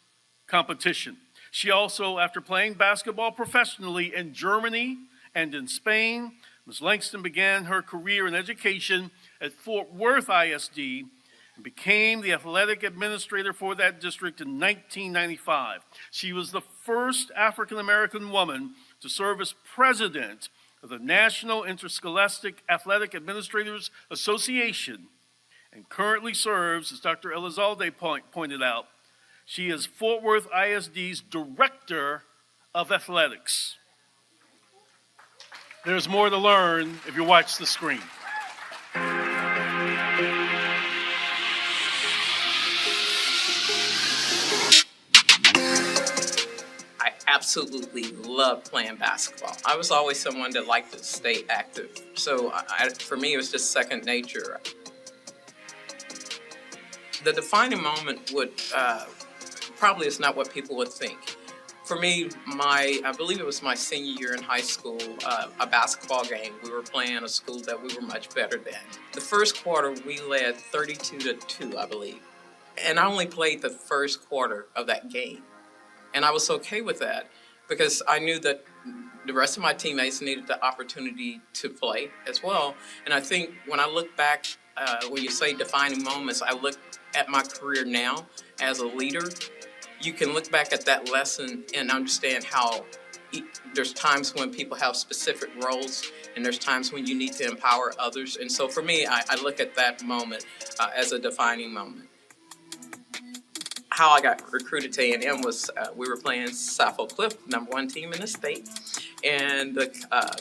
competition. She also, after playing basketball professionally in Germany and in Spain, Ms. Langston began her career in education at Fort Worth ISD and became the athletic administrator for that district in 1995. She was the first African-American woman to serve as president of the National Interscholastic Athletic Administrators Association and currently serves, as Dr. Elizalde pointed out, she is Fort Worth ISD's Director of Athletics. There's more to learn if you watch the screen.
absolutely loved playing basketball. I was always someone that liked to stay active. So for me, it was just second nature. The defining moment would probably is not what people would think. For me, I believe it was my senior year in high school, a basketball game. We were playing a school that we were much better than. The first quarter, we led 32-2, I believe. And I only played the first quarter of that game. And I was okay with that because I knew that the rest of my teammates needed the opportunity to play as well. And I think when I look back, when you say defining moments, I look at my career now as a leader. You can look back at that lesson and understand how there's times when people have specific roles and there's times when you need to empower others. And so for me, I look at that moment as a defining moment. How I got recruited to A&M was we were playing Sappho Cliff, #1 team in the state. And the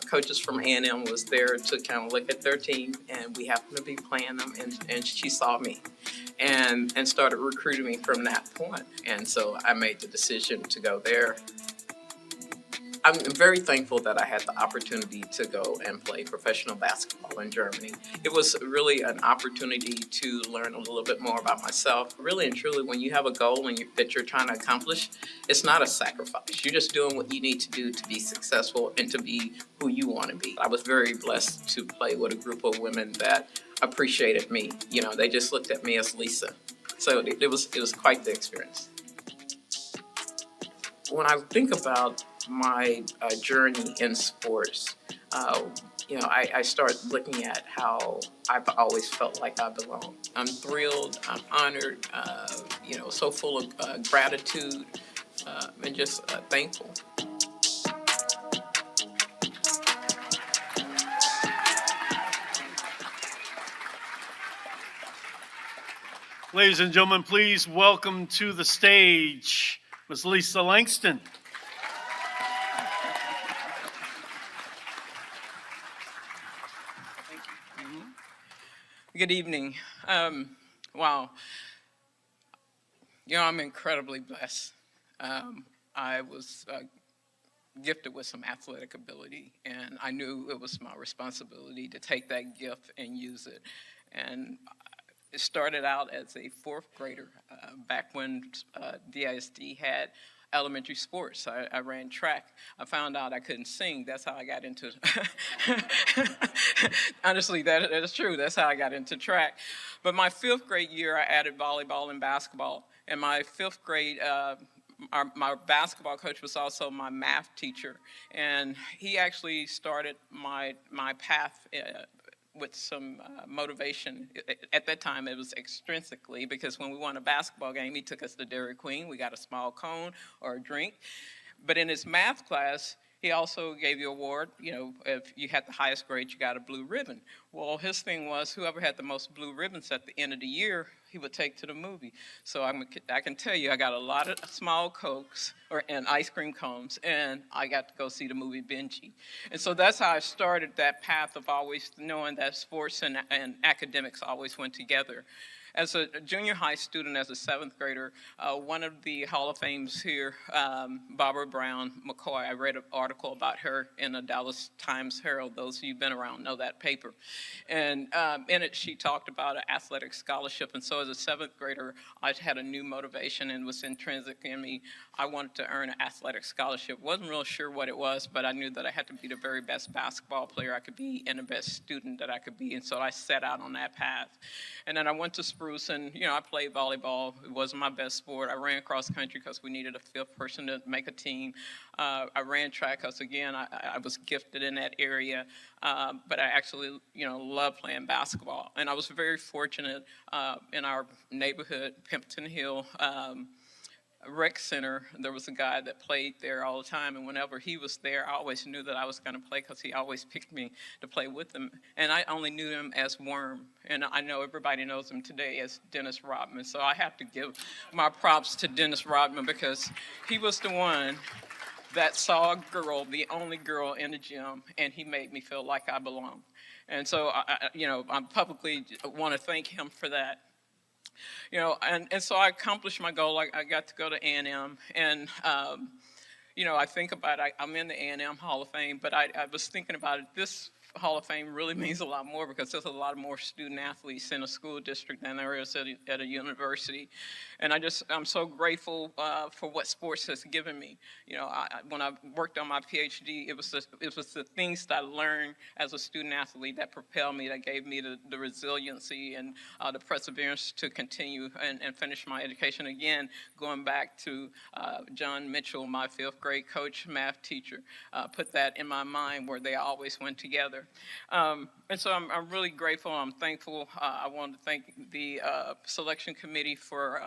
coaches from A&M was there to kind of look at their team, and we happened to be playing them, and she saw me and started recruiting me from that point. And so I made the decision to go there. I'm very thankful that I had the opportunity to go and play professional basketball in Germany. It was really an opportunity to learn a little bit more about myself. Really and truly, when you have a goal that you're trying to accomplish, it's not a sacrifice. You're just doing what you need to do to be successful and to be who you want to be. I was very blessed to play with a group of women that appreciated me. You know, they just looked at me as Lisa. So it was quite the experience. When I think about my journey in sports, I start looking at how I've always felt like I belong. I'm thrilled, I'm honored, so full of gratitude and just thankful.
Ladies and gentlemen, please welcome to the stage Ms. Lisa Langston.
Good evening. Wow. I'm incredibly blessed. I was gifted with some athletic ability, and I knew it was my responsibility to take that gift and use it. And it started out as a fourth grader back when the ISD had elementary sports. I ran track. I found out I couldn't sing. That's how I got into, honestly, that is true. That's how I got into track. But my fifth grade year, I added volleyball and basketball. And my fifth grade, my basketball coach was also my math teacher. And he actually started my path with some motivation. At that time, it was extrinsically, because when we won a basketball game, he took us to Dairy Queen. We got a small cone or a drink. But in his math class, he also gave you an award. If you had the highest grade, you got a blue ribbon. Well, his thing was whoever had the most blue ribbons at the end of the year, he would take to the movie. So I can tell you, I got a lot of small Cokes and ice cream cones, and I got to go see the movie Benji. And so that's how I started that path of always knowing that sports and academics always went together. As a junior high student, as a seventh grader, one of the Hall of Fames here, Barbara Brown McCoy, I read an article about her in the Dallas Times Herald. Those of you who've been around know that paper. And in it, she talked about an athletic scholarship. And so as a seventh grader, I had a new motivation and was intrinsic in me. I wanted to earn an athletic scholarship. Wasn't real sure what it was, but I knew that I had to be the very best basketball player I could be and the best student that I could be. And so I set out on that path. And then I went to Spruce, and I played volleyball. It wasn't my best sport. I ran cross country because we needed a fifth person to make a team. I ran track because, again, I was gifted in that area. But I actually, love playing basketball. And I was very fortunate in our neighborhood, Pimpton Hill Rec Center. There was a guy that played there all the time, and whenever he was there, I always knew that I was going to play because he always picked me to play with him. And I only knew him as Worm, and I know everybody knows him today as Dennis Rodman. So I have to give my props to Dennis Rodman because he was the one that saw a girl, the only girl in the gym, and he made me feel like I belonged. And so, I publicly want to thank him for that. And so I accomplished my goal. I got to go to A&M, and I think about it, I'm in the A&M Hall of Fame, but I was thinking about it, this Hall of Fame really means a lot more because there's a lot more student athletes in a school district than there is at a university. And I'm so grateful for what sports has given me. When I worked on my PhD, it was the things that I learned as a student athlete that propelled me, that gave me the resiliency and the perseverance to continue and finish my education. Again, going back to John Mitchell, my fifth grade coach, math teacher, put that in my mind where they always went together. And so I'm really grateful. I'm thankful. I want to thank the selection committee for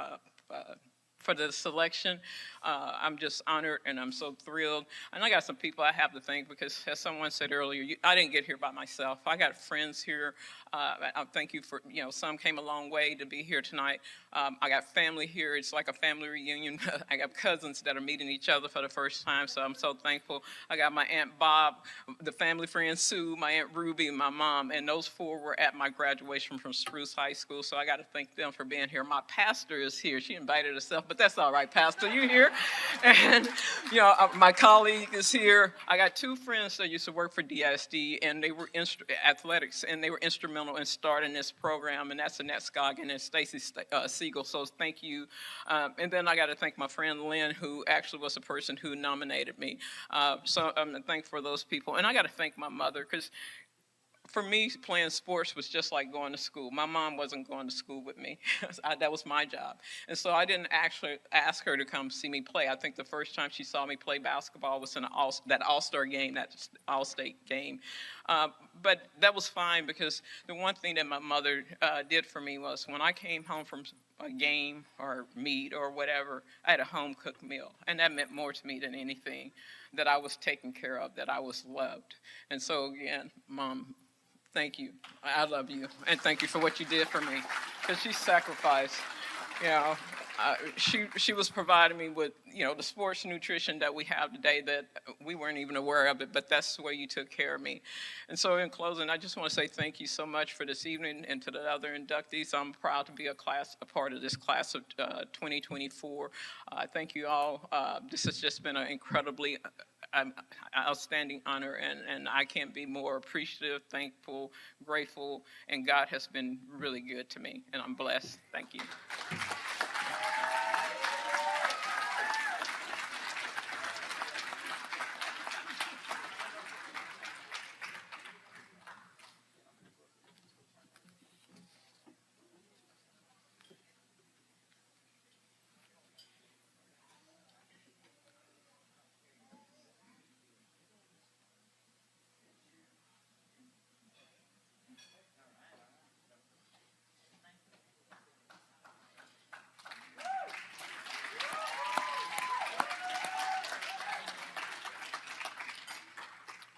the selection. I'm just honored and I'm so thrilled. And I got some people I have to thank because, as someone said earlier, I didn't get here by myself. I got friends here. I thank you for, some came a long way to be here tonight. I got family here. It's like a family reunion. I got cousins that are meeting each other for the first time, so I'm so thankful. I got my Aunt Bob, the family friend Sue, my Aunt Ruby, and my mom, and those four were at my graduation from Spruce High School, so I got to thank them for being here. My pastor is here. She invited herself, but that's all right, Pastor. You here? And, my colleague is here. I got two friends that used to work for DISD, and they were athletics, and they were instrumental in starting this program, and that's Annette Scoggin and Stacy Siegel, so thank you. And then I got to thank my friend Lynn, who actually was the person who nominated me. So I'm thankful for those people. And I got to thank my mother, because for me, playing sports was just like going to school. My mom wasn't going to school with me. That was my job. And so I didn't actually ask her to come see me play. I think the first time she saw me play basketball was in that All-Star game, that All-State game. But that was fine, because the one thing that my mother did for me was when I came home from a game or meet or whatever, I had a home-cooked meal. And that meant more to me than anything, that I was taken care of, that I was loved. And so, again, Mom, thank you. I love you. And thank you for what you did for me, because she sacrificed. She was providing me with, the sports nutrition that we have today that we weren't even aware of it, but that's the way you took care of me. And so in closing, I just want to say thank you so much for this evening, and to the other inductees. I'm proud to be a part of this class of 2024. Thank you all. This has just been an incredibly outstanding honor, and I can't be more appreciative, thankful, grateful, and God has been really good to me, and I'm blessed. Thank you.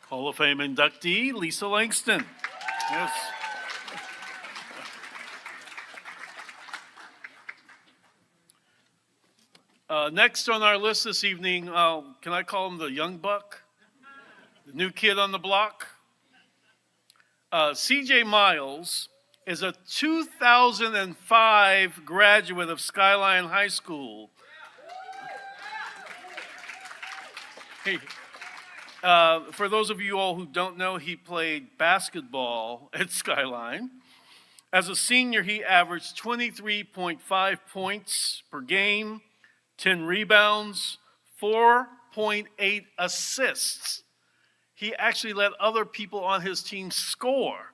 Hall of Fame inductee, Lisa Langston. Yes. Next on our list this evening, can I call him the young buck? The new kid on the block? CJ Miles is a 2005 graduate of Skyline High School. Hey. For those of you all who don't know, he played basketball at Skyline. As a senior, he averaged 23.5 points per game, 10 rebounds, 4.8 assists. He actually let other people on his team score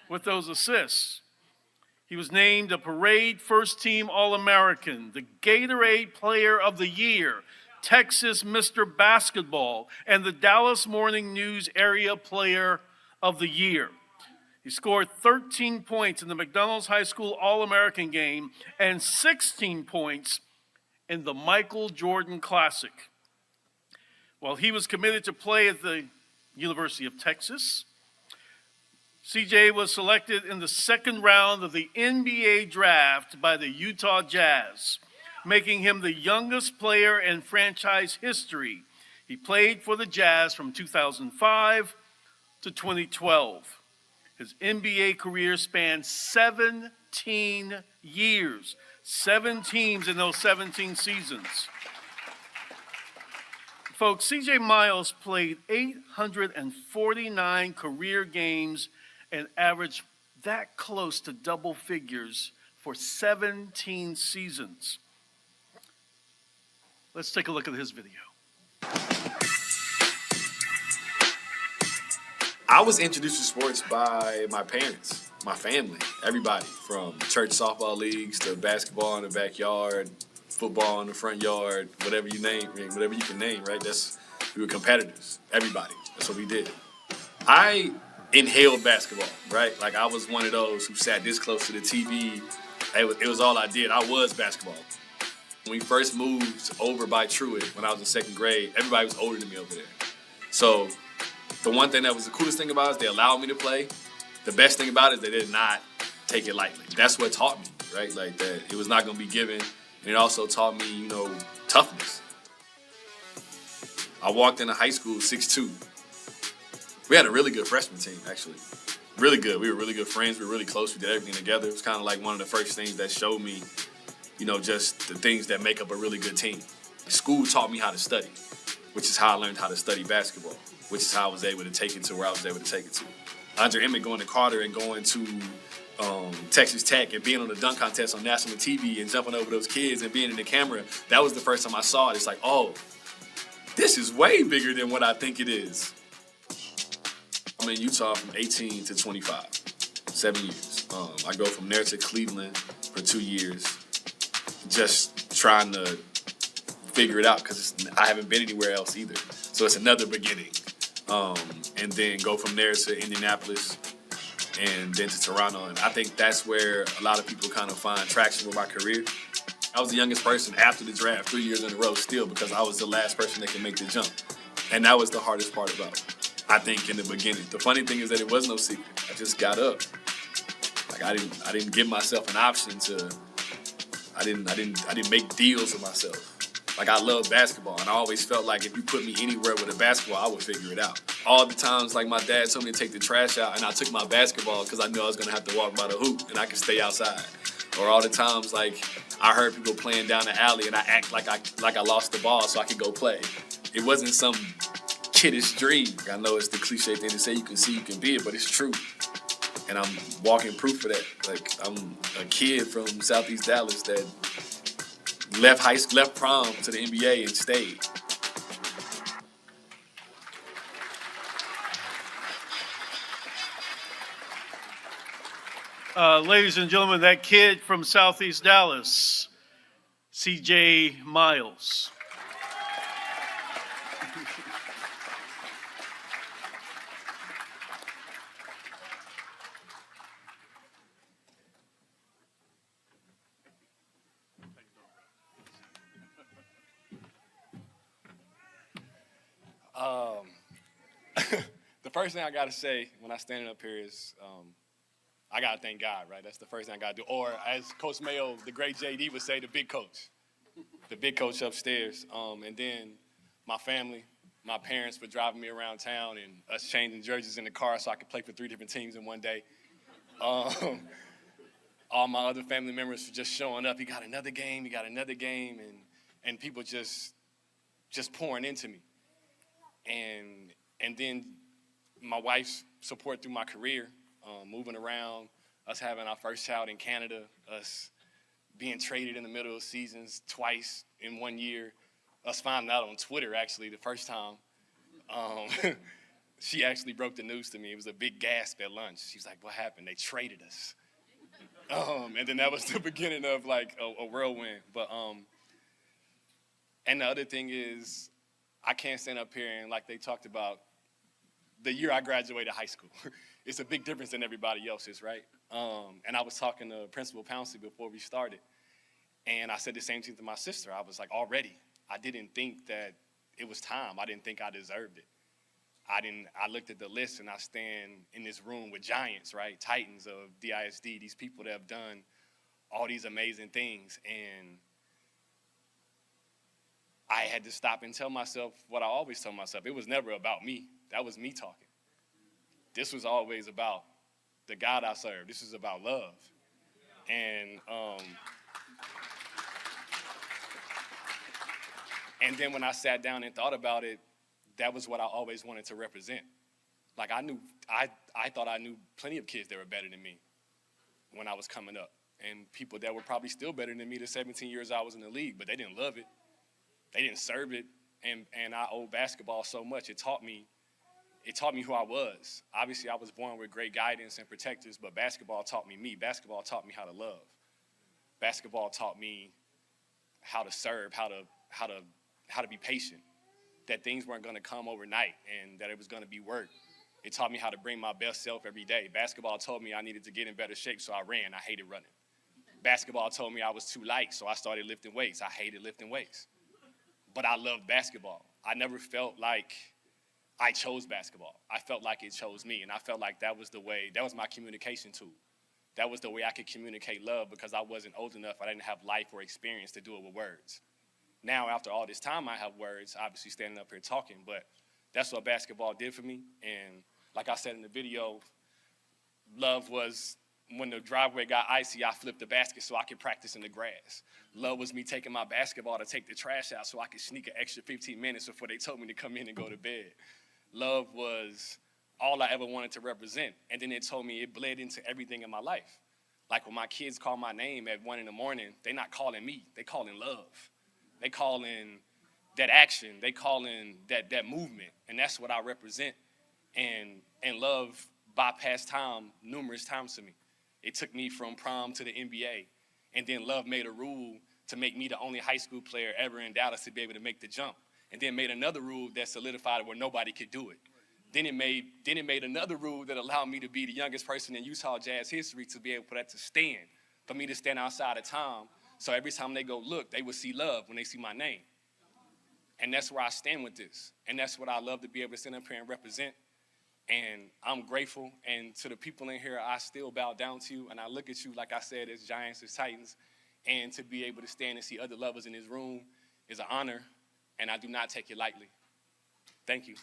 with those assists. He was named a Parade First Team All-American, the Gatorade Player of the Year, Texas Mr. Basketball, and the Dallas Morning News Area Player of the Year. He scored 13 points in the McDonald's High School All-American game and 16 points in the Michael Jordan Classic. While he was committed to play at the University of Texas, CJ was selected in the second round of the NBA draft by the Utah Jazz, making him the youngest player in franchise history. He played for the Jazz from 2005 to 2012. His NBA career spanned 17 years, 7 teams in those 17 seasons. folks, C.J. Miles played 849 career games and averaged that close to double figures for 17 seasons. Let's take a look at his video.
I was introduced to sports by my parents, my family, everybody, from church softball leagues to basketball in the backyard, football in the front yard, whatever you name, whatever you can name, right? We were competitors, everybody. That's what we did. I inhaled basketball, right? Like I was one of those who sat this close to the TV. It was all I did. I was basketball. When we first moved over by Truett when I was in second grade, everybody was older than me over there. So the one thing that was the coolest thing about it is they allowed me to play. The best thing about it is they did not take it lightly. That's what taught me, right? Like that it was not going to be given. And it also taught me, toughness. I walked into high school 6'2". We had a really good freshman team, actually. Really good. We were really good friends. We were really close. We did everything together. It was kind of like one of the first things that showed me, just the things that make up a really good team. School taught me how to study, which is how I learned how to study basketball, which is how I was able to take it to where I was able to take it to. Andre Emmett going to Carter and going to Texas Tech and being on the dunk contest on national TV and jumping over those kids and being in the camera, that was the first time I saw it. It's like, oh, this is way bigger than what I think it is. I'm in Utah from 18 to 25, 7 years. I go from there to Cleveland for 2 years, just trying to figure it out because I haven't been anywhere else either. So it's another beginning. And then go from there to Indianapolis and then to Toronto. And I think that's where a lot of people kind of find traction with my career. I was the youngest person after the draft 3 years in a row still because I was the last person that could make the jump. And that was the hardest part about it, I think, in the beginning. The funny thing is that it was no secret. I just got up. Like I didn't give myself an option to, I didn't make deals with myself. Like I love basketball and I always felt like if you put me anywhere with a basketball, I would figure it out. All the times like my dad told me to take the trash out and I took my basketball because I knew I was gonna have to walk by the hoop and I could stay outside. Or all the times like I heard people playing down the alley and I act like I lost the ball so I could go play. It wasn't some kiddish dream. I know it's the cliche thing to say you can see, you can be it, but it's true. And I'm walking proof for that. Like I'm a kid from Southeast Dallas that left prom to the NBA and stayed.
Ladies and gentlemen, that kid from Southeast Dallas, C.J. Miles.
The first thing I got to say when I stand up here is I got to thank God, right? That's the first thing I got to do. Or as Coach Mayo, the great JD would say, the big coach upstairs. And then my family, my parents for driving me around town and us changing jerseys in the car so I could play for 3 different teams in one day. All my other family members for just showing up. You got another game, and people just pouring into me. And then my wife's support through my career, moving around, us having our first child in Canada, us being traded in the middle of seasons twice in 1 year, us finding out on Twitter, actually, the first time. She actually broke the news to me. It was a big gasp at lunch. She was like, what happened? They traded us. And then that was the beginning of, like, a whirlwind. But and the other thing is, I can't stand up here and, like they talked about, the year I graduated high school. It's a big difference than everybody else's, right? And I was talking to Principal Pouncey before we started, and I said the same thing to my sister. I was like, already, I didn't think that it was time. I didn't think I deserved it. I looked at the list, and I stand in this room with giants, right? Titans of the ISD, these people that have done all these amazing things, and I had to stop and tell myself what I always tell myself. It was never about me. That was me talking. This was always about the God I serve. This is about love.
And then when I sat down and thought about it, that was what I always wanted to represent. Like I thought I knew plenty of kids that were better than me when I was coming up, and people that were probably still better than me the 17 years I was in the league, but they didn't love it. They didn't serve it, and I owe basketball so much. It taught me who I was. Obviously, I was born with great guidance and protectors, but basketball taught me me. Basketball taught me how to love. Basketball taught me how to serve, how to be patient, that things weren't going to come overnight and that it was going to be work. It taught me how to bring my best self every day. Basketball told me I needed to get in better shape, so I ran. I hated running. Basketball told me I was too light, so I started lifting weights. I hated lifting weights. But I loved basketball. I never felt like I chose basketball. I felt like it chose me, and I felt like that was my communication tool. That was the way I could communicate love, because I wasn't old enough. I didn't have life or experience to do it with words. Now, after all this time, I have words, obviously standing up here talking, but that's what basketball did for me. And like I said in the video, love was when the driveway got icy, I flipped the basket so I could practice in the grass. Love was me taking my basketball to take the trash out so I could sneak an extra 15 minutes before they told me to come in and go to bed. Love was all I ever wanted to represent. And then it told me it bled into everything in my life. Like when my kids call my name at 1 a.m, they're not calling me, they calling love. They calling that action, they calling that movement. And that's what I represent. And love bypassed time numerous times to me. It took me from prom to the NBA. And then love made a rule to make me the only high school player ever in Dallas to be able to make the jump. And then made another rule that solidified it where nobody could do it. Then it made another rule that allowed me to be the youngest person in Utah Jazz history to be able for that to stand, for me to stand outside of time. So every time they go look, they would see love when they see my name. And that's where I stand with this. And that's what I love to be able to stand up here and represent. And I'm grateful. And to the people in here, I still bow down to you. And I look at you, like I said, as giants, as titans. And to be able to stand and see other lovers in this room is an honor. And I do not take it lightly. Thank you.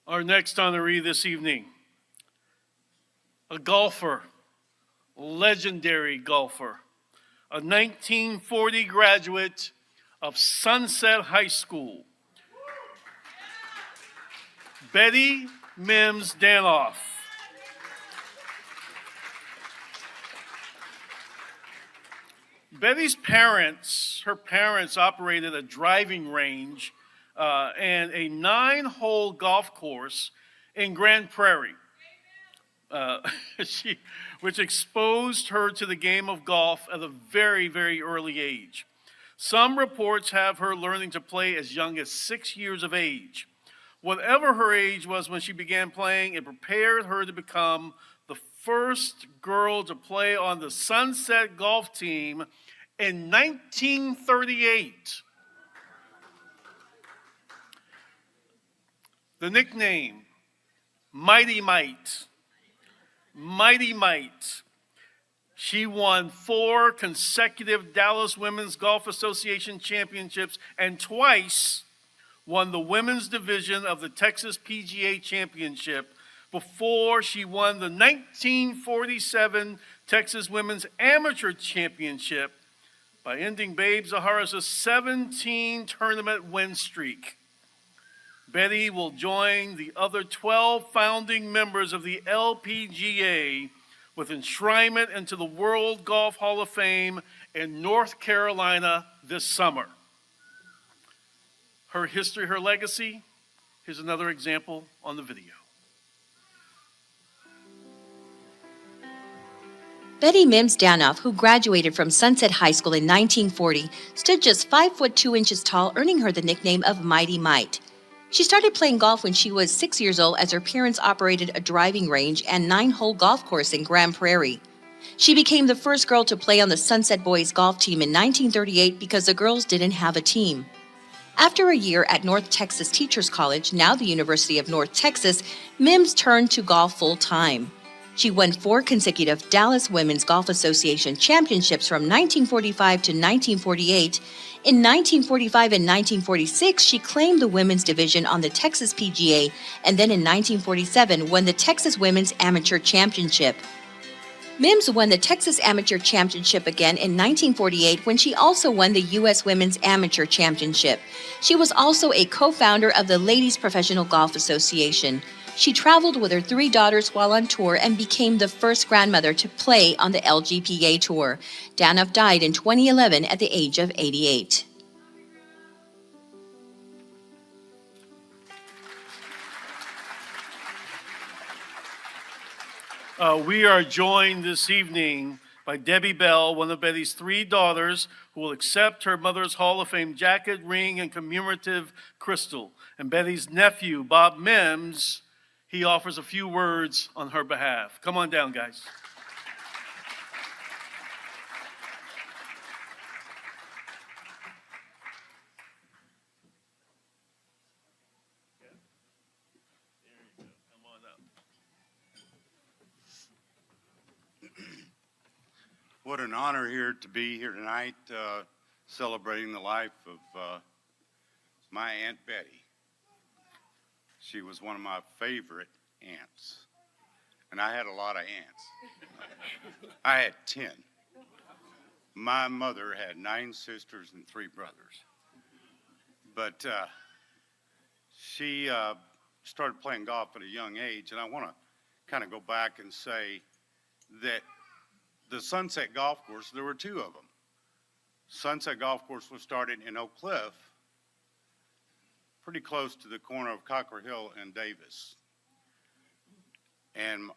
Our next honoree this evening, a golfer, legendary golfer, a 1940 graduate of Sunset High School, Betty Mims Danoff. Betty's parents, operated a driving range and a 9-hole golf course in Grand Prairie, which exposed her to the game of golf at a very, very early age. Some reports have her learning to play as young as 6 years of age. Whatever her age was when she began playing, it prepared her to become the first girl to play on the Sunset golf team in 1938. The nickname, Mighty Might. Mighty Might. She won 4 consecutive Dallas Women's Golf Association championships and twice won the women's division of the Texas PGA Championship before she won the 1947 Texas Women's Amateur Championship by ending Babe Zahara's 17 tournament win streak. Betty will join the other 12 founding members of the LPGA with enshrinement into the World Golf Hall of Fame in North Carolina this summer. Her history, her legacy, here's another example on the video.
Betty Mims Danoff, who graduated from Sunset High School in 1940, stood just 5 foot 2 inches tall, earning her the nickname of Mighty Mite. She started playing golf when she was 6 years old as her parents operated a driving range and 9-hole golf course in Grand Prairie. She became the first girl to play on the Sunset Boys golf team in 1938 because the girls didn't have a team. After a year at North Texas Teachers College, now the University of North Texas, Mims turned to golf full-time. She won 4 consecutive Dallas Women's Golf Association championships from 1945 to 1948. In 1945 and 1946, she claimed the women's division on the Texas PGA, and then in 1947 won the Texas Women's Amateur Championship. Mims won the Texas Amateur Championship again in 1948 when she also won the U.S. Women's Amateur Championship. She was also a co-founder of the Ladies Professional Golf Association. She traveled with her 3 daughters while on tour and became the first grandmother to play on the LGPA Tour. Danoff died in 2011 at the age of 88.
We are joined this evening by Debbie Bell, one of Betty's 3 daughters, who will accept her mother's Hall of Fame jacket, ring, and commemorative crystal. And Betty's nephew, Bob Mims, he offers a few words on her behalf. Come on down, guys.
What an honor here to be here tonight, celebrating the life of my Aunt Betty. She was one of my favorite aunts, and I had a lot of aunts. I had 10. My mother had 9 sisters and 3 brothers, but she started playing golf at a young age, and I want to kind of go back and say that the Sunset Golf Course, there were 2 of them. Sunset Golf Course was started in Oak Cliff, pretty close to the corner of Cocker Hill and Davis. And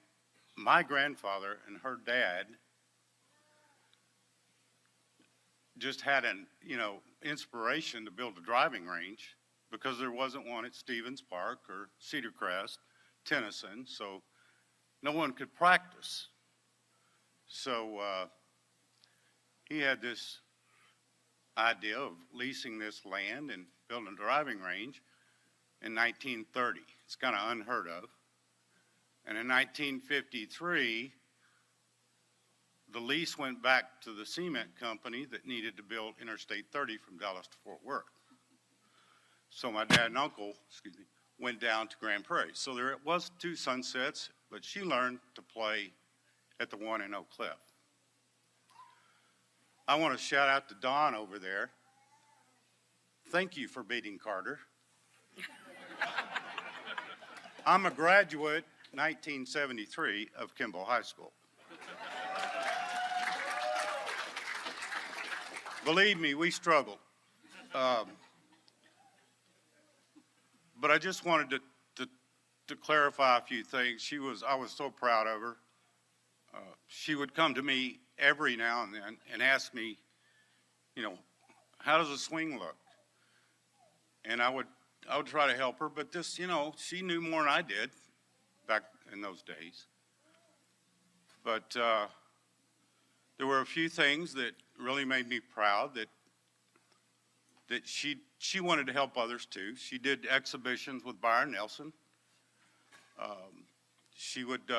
my grandfather and her dad just had an, inspiration to build a driving range because there wasn't one at Stevens Park or Cedar Crest, Tennyson, so no one could practice. So he had this idea of leasing this land and building a driving range in 1930. It's kind of unheard of. And in 1953, the lease went back to the cement company that needed to build Interstate 30 from Dallas to Fort Worth. So my dad and uncle, went down to Grand Prairie. So there was 2 Sunsets, but she learned to play at the one in Oak Cliff. I want to shout out to Don over there. Thank you for beating Carter. I'm a graduate, 1973, of Kimball High School. Believe me, we struggled. But I just wanted to clarify a few things. I was so proud of her. She would come to me every now and then and ask me, how does a swing look? And I would try to help her, but this, she knew more than I did back in those days. But there were a few things that really made me proud that she wanted to help others too. She did exhibitions with Byron Nelson. She would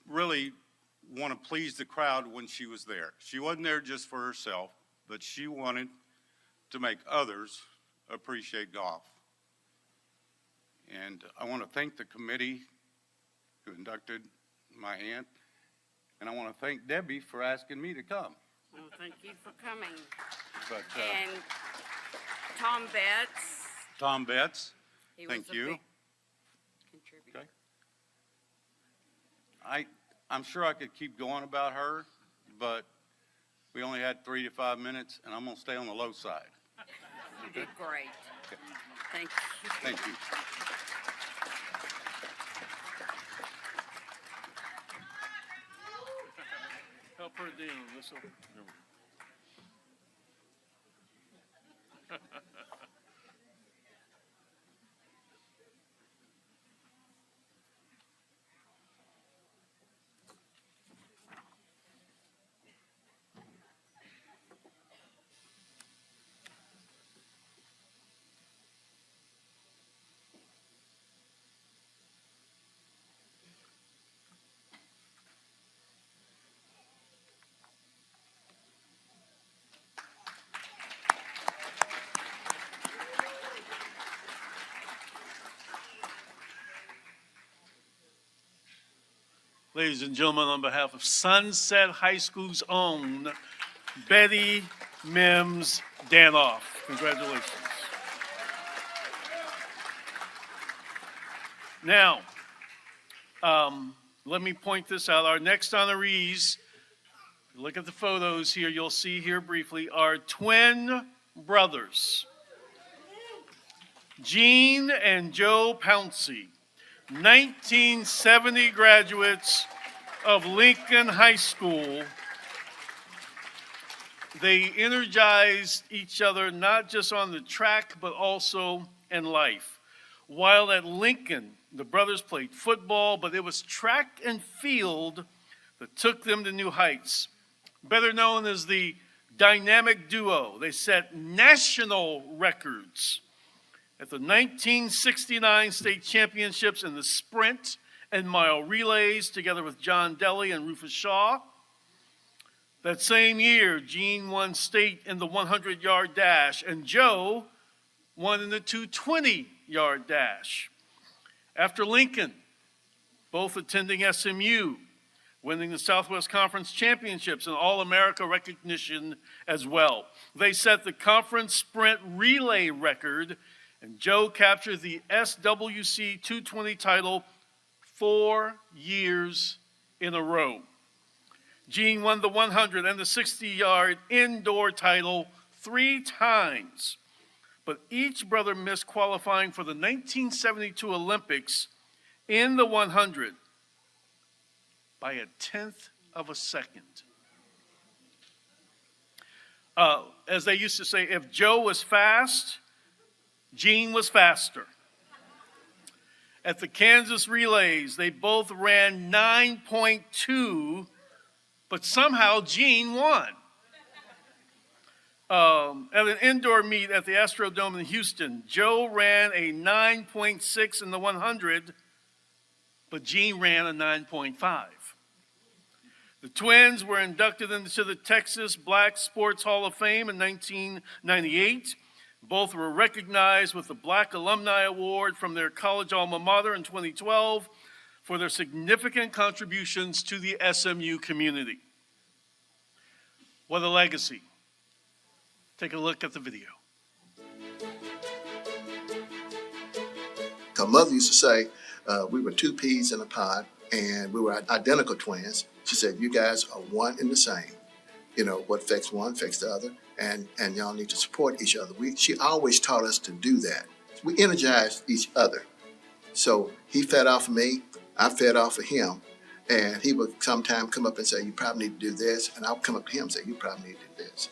really want to please the crowd when she was there. She wasn't there just for herself, but she wanted to make others appreciate golf. And I want to thank the committee who inducted my aunt, and I want to thank Debbie for asking me to come.
Well, thank you for coming.
But
And Tom Betts,
Tom Betts.
He was
Thank
a
you.
big contributor.
I'm sure I could keep going about her, but we only had 3 to 5 minutes, and I'm going to stay on the low side.
You did great.
Okay.
Thank you.
Thank you.
Help her down. This will. Ladies and gentlemen, on behalf of Sunset High School's own Betty Mims Danoff, congratulations. Now, let me point this out. Our next honorees, look at the photos here, you'll see here briefly, are twin brothers, Gene and Joe Pouncey. 1970 graduates of Lincoln High School. They energized each other not just on the track, but also in life. While at Lincoln, the brothers played football, but it was track and field that took them to new heights. Better known as the dynamic duo, they set national records at the 1969 state championships in the sprint and mile relays, together with John Daly and Rufus Shaw. That same year, Gene won state in the 100-yard dash, and Joe won in the 220-yard dash. After Lincoln, both attending SMU, winning the Southwest Conference Championships and All-America recognition as well. They set the conference sprint relay record, and Joe captured the SWC 220 title 4 years in a row. Gene won the 100 and the 60-yard indoor title 3 times, but each brother missed qualifying for the 1972 Olympics in the 100 by a tenth of a second. As they used to say, if Joe was fast, Gene was faster. At the Kansas relays, they both ran 9.2, but somehow Gene won. At an indoor meet at the Astrodome in Houston, Joe ran a 9.6 in the 100, but Gene ran a 9.5. The twins were inducted into the Texas Black Sports Hall of Fame in 1998. Both were recognized with the Black Alumni Award from their college alma mater in 2012 for their significant contributions to the SMU community. What a legacy. Take a look at the video.
Her mother used to say we were 2 peas in a pod and we were identical twins. She said, you guys are one and the same. You know, what affects one affects the other, and y'all need to support each other. She always taught us to do that. We energized each other. So he fed off of me, I fed off of him, and he would sometimes come up and say, you probably need to do this, and I would come up to him and say, you probably need to do this.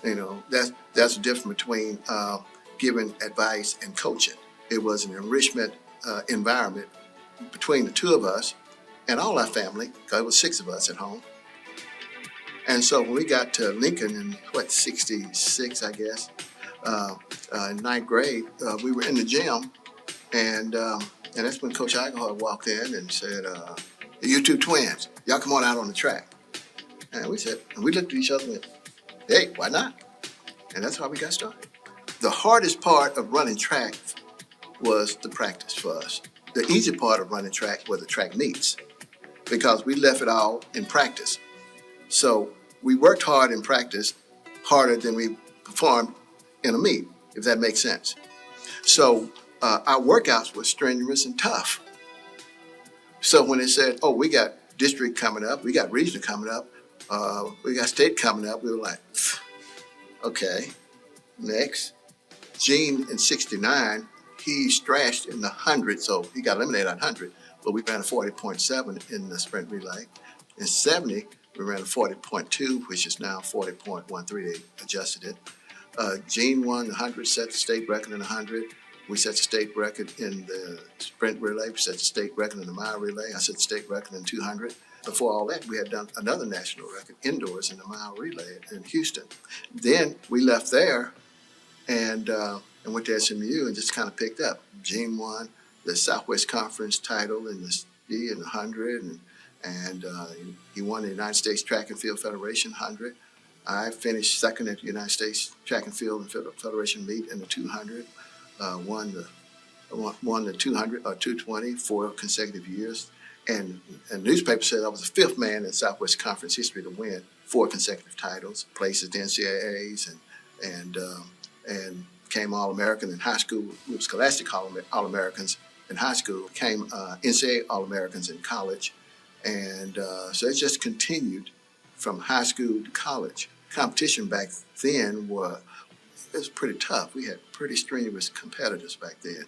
You know, that's the difference between giving advice and coaching. It was an enrichment environment between the two of us and all our family, because it was 6 of us at home. And so when we got to Lincoln in, 66, I guess, in 9th grade, we were in the gym, and that's when Coach Eigelhart walked in and said, you 2 twins, y'all come on out on the track. And we looked at each other and went, hey, why not? And that's how we got started. The hardest part of running track was the practice for us. The easy part of running track were the track meets, because we left it all in practice. So we worked hard in practice, harder than we performed in a meet, if that makes sense. So our workouts were strenuous and tough. So when they said, oh, we got district coming up, we got regional coming up, we got state coming up, we were like, okay, next. Gene in 69, he strashed in the 100, so he got eliminated on 100, but we ran a 40.7 in the sprint relay. In 70, we ran a 40.2, which is now 40.13, they adjusted it. Gene won the 100, set the state record in the 100. We set the state record in the sprint relay. We set the state record in the mile relay. I set the state record in 200. Before all that, we had done another national record indoors in the mile relay in Houston. Then we left there and went to SMU and just kind of picked up. Gene won the Southwest Conference title in the D in the 100, and he won the United States Track and Field Federation 100. I finished second at the United States Track and Field Federation meet in the 200. Won the 200 or 220 4 consecutive years, and the newspaper said I was the fifth man in Southwest Conference history to win 4 consecutive titles, places the NCAAs, and became All-American in high school. We were Scholastic All-Americans in high school, became NCAA All-Americans in college, and so it just continued from high school to college. Competition back then was pretty tough. We had pretty strenuous competitors back then.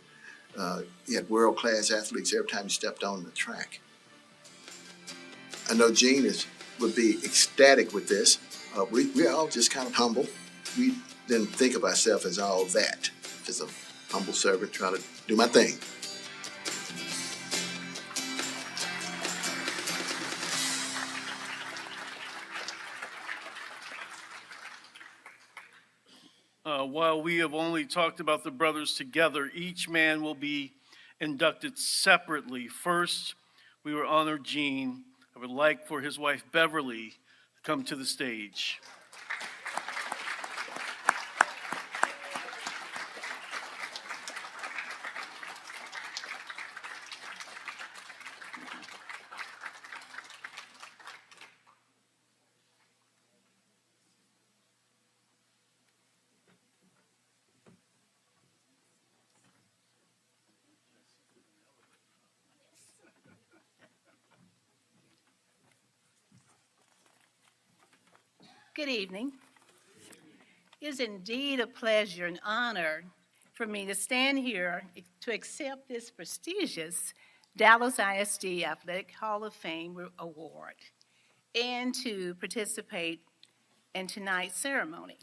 You had world-class athletes every time you stepped on the track. I know Gene would be ecstatic with this. We're all just kind of humble. We didn't think of ourselves as all that. Just a humble servant trying to do my thing.
While we have only talked about the brothers together, each man will be inducted separately. First, we will honor Gene. I would like for his wife, Beverly, to come to the stage.
Good evening. It is indeed a pleasure and honor for me to stand here to accept this prestigious Dallas ISD Athletic Hall of Fame award and to participate in tonight's ceremony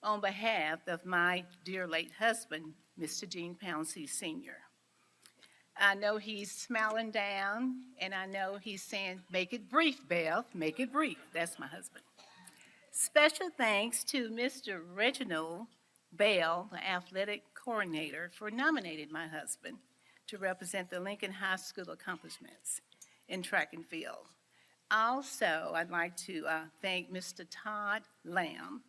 on behalf of my dear late husband, Mr. Gene Pouncey Sr. I know he's smiling down, and I know he's saying, make it brief, Bev, make it brief. That's my husband. Special thanks to Mr. Reginald Bell, the athletic coordinator, for nominating my husband to represent the Lincoln High School accomplishments in track and field. Also, I'd like to thank Mr. Todd Lamb,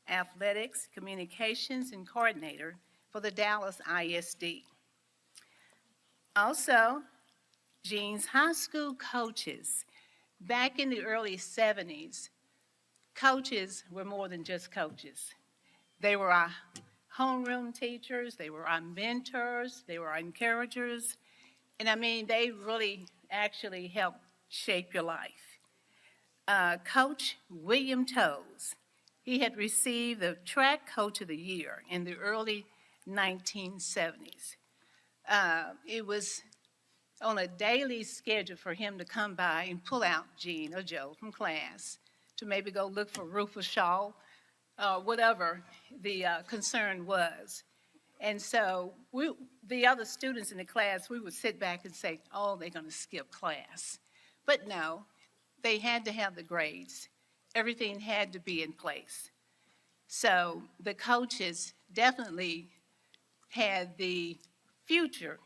athletics, communications, and coordinator for the Dallas ISD. Also, Gene's high school coaches. Back in the early 70s, coaches were more than just coaches. They were our homeroom teachers, they were our mentors, they were our encouragers, and I mean, they really actually helped shape your life. Coach William Toes, he had received the Track Coach of the Year in the early 1970s. It was on a daily schedule for him to come by and pull out Gene or Joe from class to maybe go look for Rufus Shaw, whatever the concern was. And so the other students in the class, we would sit back and say, oh, they're going to skip class. But no, they had to have the grades. Everything had to be in place. So the coaches definitely had the future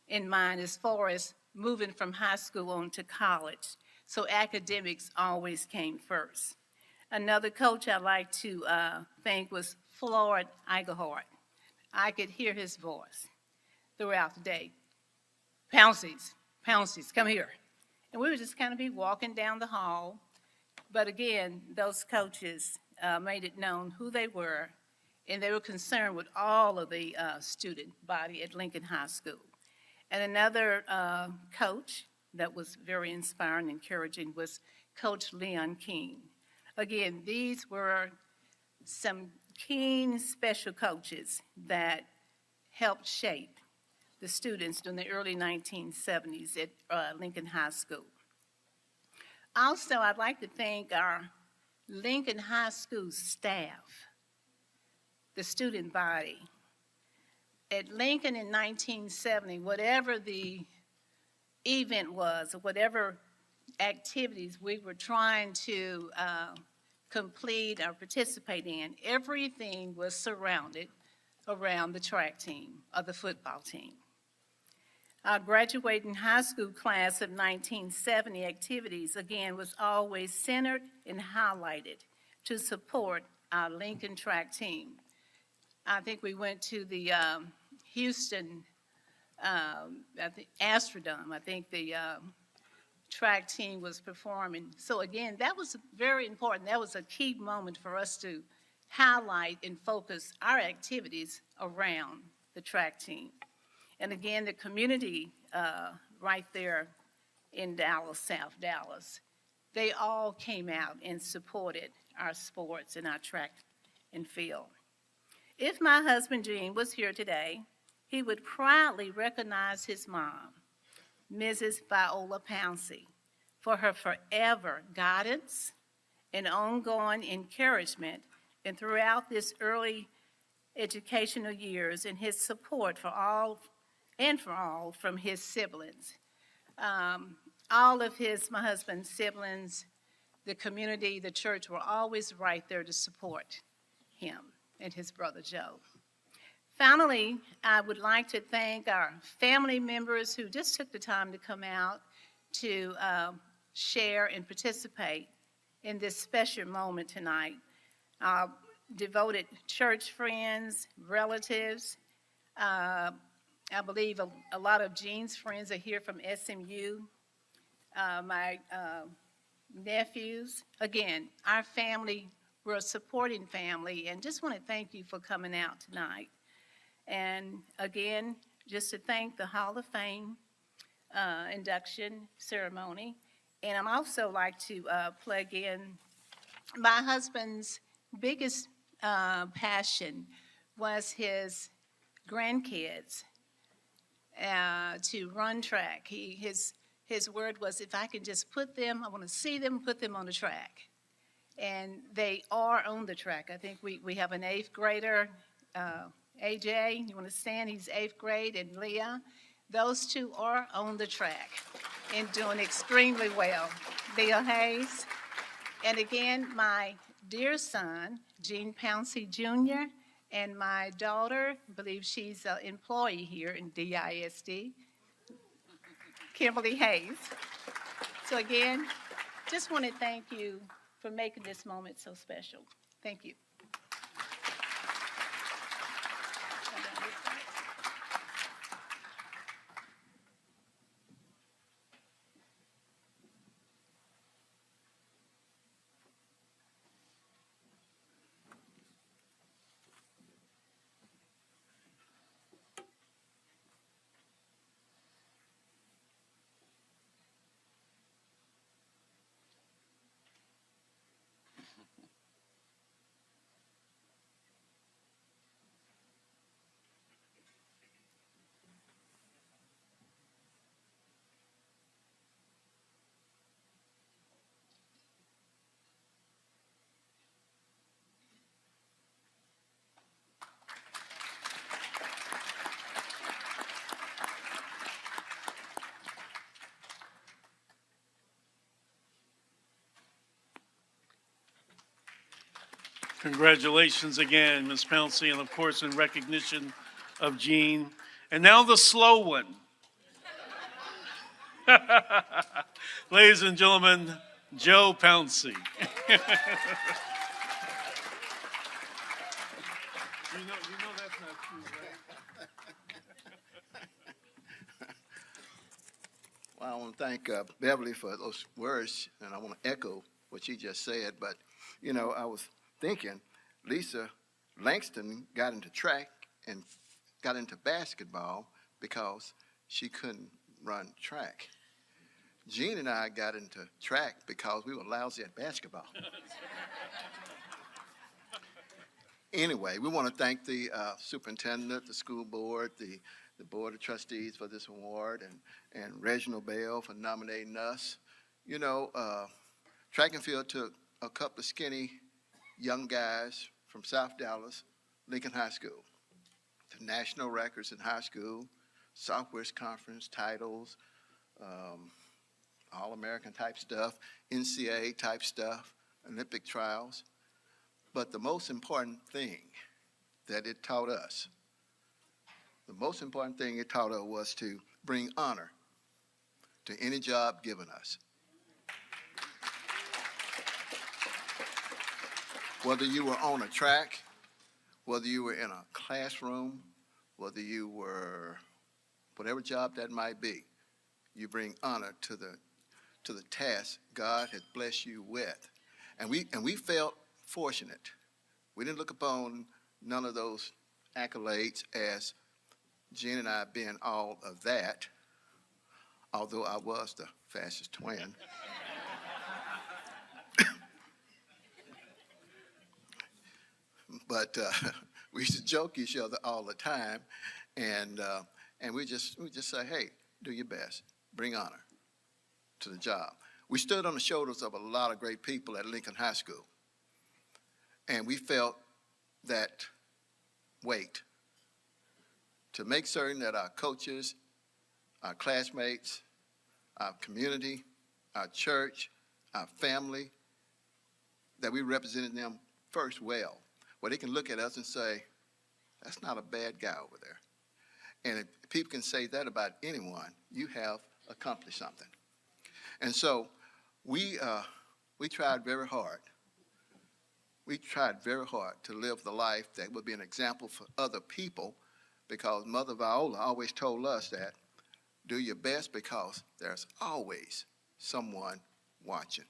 in mind as far as moving from high school on to college. So academics always came first. Another coach I'd like to thank was Floyd Eigelhart. I could hear his voice throughout the day. Pounceys, come here. And we would just kind of be walking down the hall. But again, those coaches made it known who they were and they were concerned with all of the student body at Lincoln High School. And another coach that was very inspiring and encouraging was Coach Leon King. Again, these were some keen special coaches that helped shape the students during the early 1970s at Lincoln High School. Also, I'd like to thank our Lincoln High School staff, the student body. At Lincoln in 1970, whatever the event was, or whatever activities we were trying to complete or participate in, everything was surrounded around the track team or the football team. Our graduating high school class of 1970 activities, again, was always centered and highlighted to support our Lincoln track team. I think we went to the Houston at the Astrodome. I think the track team was performing. So again, that was very important. That was a key moment for us to highlight and focus our activities around the track team. And again, the community right there in Dallas, South Dallas, they all came out and supported our sports and our track and field. If my husband Gene was here today, he would proudly recognize his mom, Mrs. Viola Pouncey, for her forever guidance and ongoing encouragement and throughout this early educational years and his support for all from his siblings. All of my husband's siblings, the community, the church were always right there to support him and his brother Joe. Finally, I would like to thank our family members who just took the time to come out to share and participate in this special moment tonight. Our devoted church friends, relatives. I believe a lot of Jean's friends are here from SMU. My nephews. Again, our family, we're a supporting family, and just want to thank you for coming out tonight. And again, just to thank the Hall of Fame induction ceremony. And I'd also like to plug in my husband's biggest passion was his grandkids to run track. His word was, if I can just put them, I want to see them, put them on the track. And they are on the track. I think we have an 8th grader, AJ, you want to stand? He's 8th grade, and Leah. Those two are on the track and doing extremely well. Leah Hayes. And again, my dear son, Gene Pouncey Jr., and my daughter, I believe she's an employee here in DISD, Kimberly Hayes. So again, just want to thank you for making this moment so special. Thank you.
Congratulations again, Ms. Pouncey, and of course in recognition of Gene. And now the slow one. Ladies and gentlemen, Joe Pouncey. You know that's not true, right?
Well, I want to thank Beverly for those words, and I want to echo what she just said. But, I was thinking, Lisa Langston got into track and got into basketball because she couldn't run track. Jean and I got into track because we were lousy at basketball. Anyway, we want to thank the superintendent, the school board, the board of trustees for this award, and Reginald Bell for nominating us. You know, track and field took a couple of skinny young guys from South Dallas, Lincoln High School, to national records in high school, Southwest Conference titles, All-American type stuff, NCAA type stuff, Olympic trials. But the most important thing that it taught us, was to bring honor to any job given us. Whether you were on a track, whether you were in a classroom, whether you were, whatever job that might be, you bring honor to the task God has blessed you with. And we felt fortunate. We didn't look upon none of those accolades as Jen and I being all of that, although I was the fastest twin. But we used to joke each other all the time, and we just say, hey, do your best, bring honor to the job. We stood on the shoulders of a lot of great people at Lincoln High School, and we felt that weight to make certain that our coaches, our classmates, our community, our church, our family, that we represented them first well, where they can look at us and say, that's not a bad guy over there. And if people can say that about anyone, you have accomplished something. And so we tried very hard. We tried very hard to live the life that would be an example for other people, because Mother Viola always told us that do your best because there's always someone watching.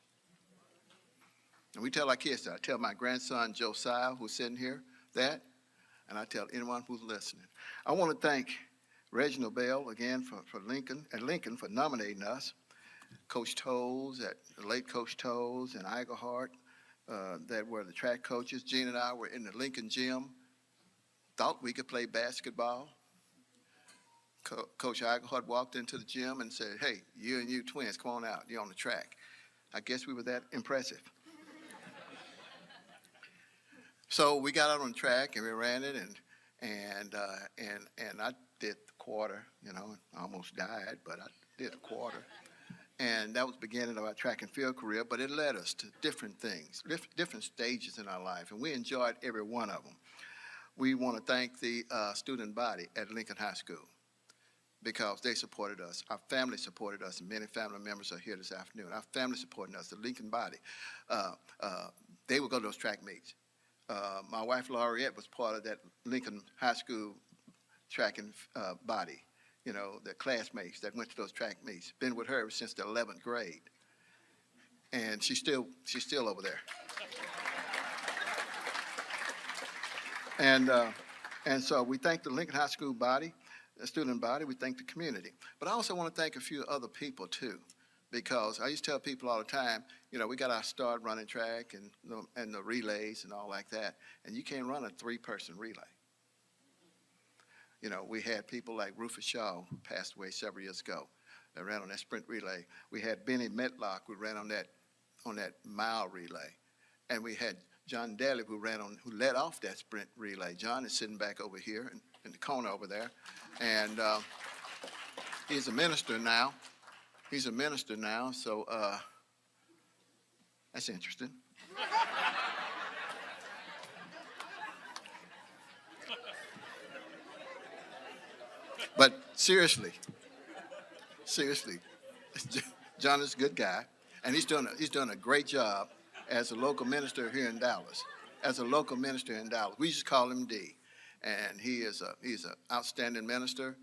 And we tell our kids that. I tell my grandson Josiah, who's sitting here, that, and I tell anyone who's listening. I want to thank Reginald Bell again for Lincoln for nominating us. Coach Toles, the late Coach Toles, and Igerhart, that were the track coaches. Gene and I were in the Lincoln gym, thought we could play basketball. Coach Igerhart walked into the gym and said, hey, you and you twins, come on out, you're on the track. I guess we were that impressive. So we got out on the track and we ran it, and I did the quarter. I almost died, but I did the quarter. And that was the beginning of our track and field career, but it led us to different things, different stages in our life, and we enjoyed every one of them. We want to thank the student body at Lincoln High School because they supported us. Our family supported us, and many family members are here this afternoon. Our family supported us, the Lincoln body. They would go to those track meets. My wife, Laureette, was part of that Lincoln High School track and body. The classmates that went to those track meets. Been with her ever since the 11th grade. And she's still over there. And so we thank the Lincoln High School body, the student body, we thank the community. But I also want to thank a few other people too, because I used to tell people all the time, we got our start running track and the relays and all like that, and you can't run a 3-person relay. We had people like Rufus Shaw, who passed away several years ago, that ran on that sprint relay. We had Benny Metlock, who ran on that mile relay. And we had John Daly, who led off that sprint relay. John is sitting back over here in the corner over there. And he's a minister now. So that's interesting. But seriously, John is a good guy, and he's doing a great job as a local minister here in Dallas. We just call him D, and he's an outstanding minister,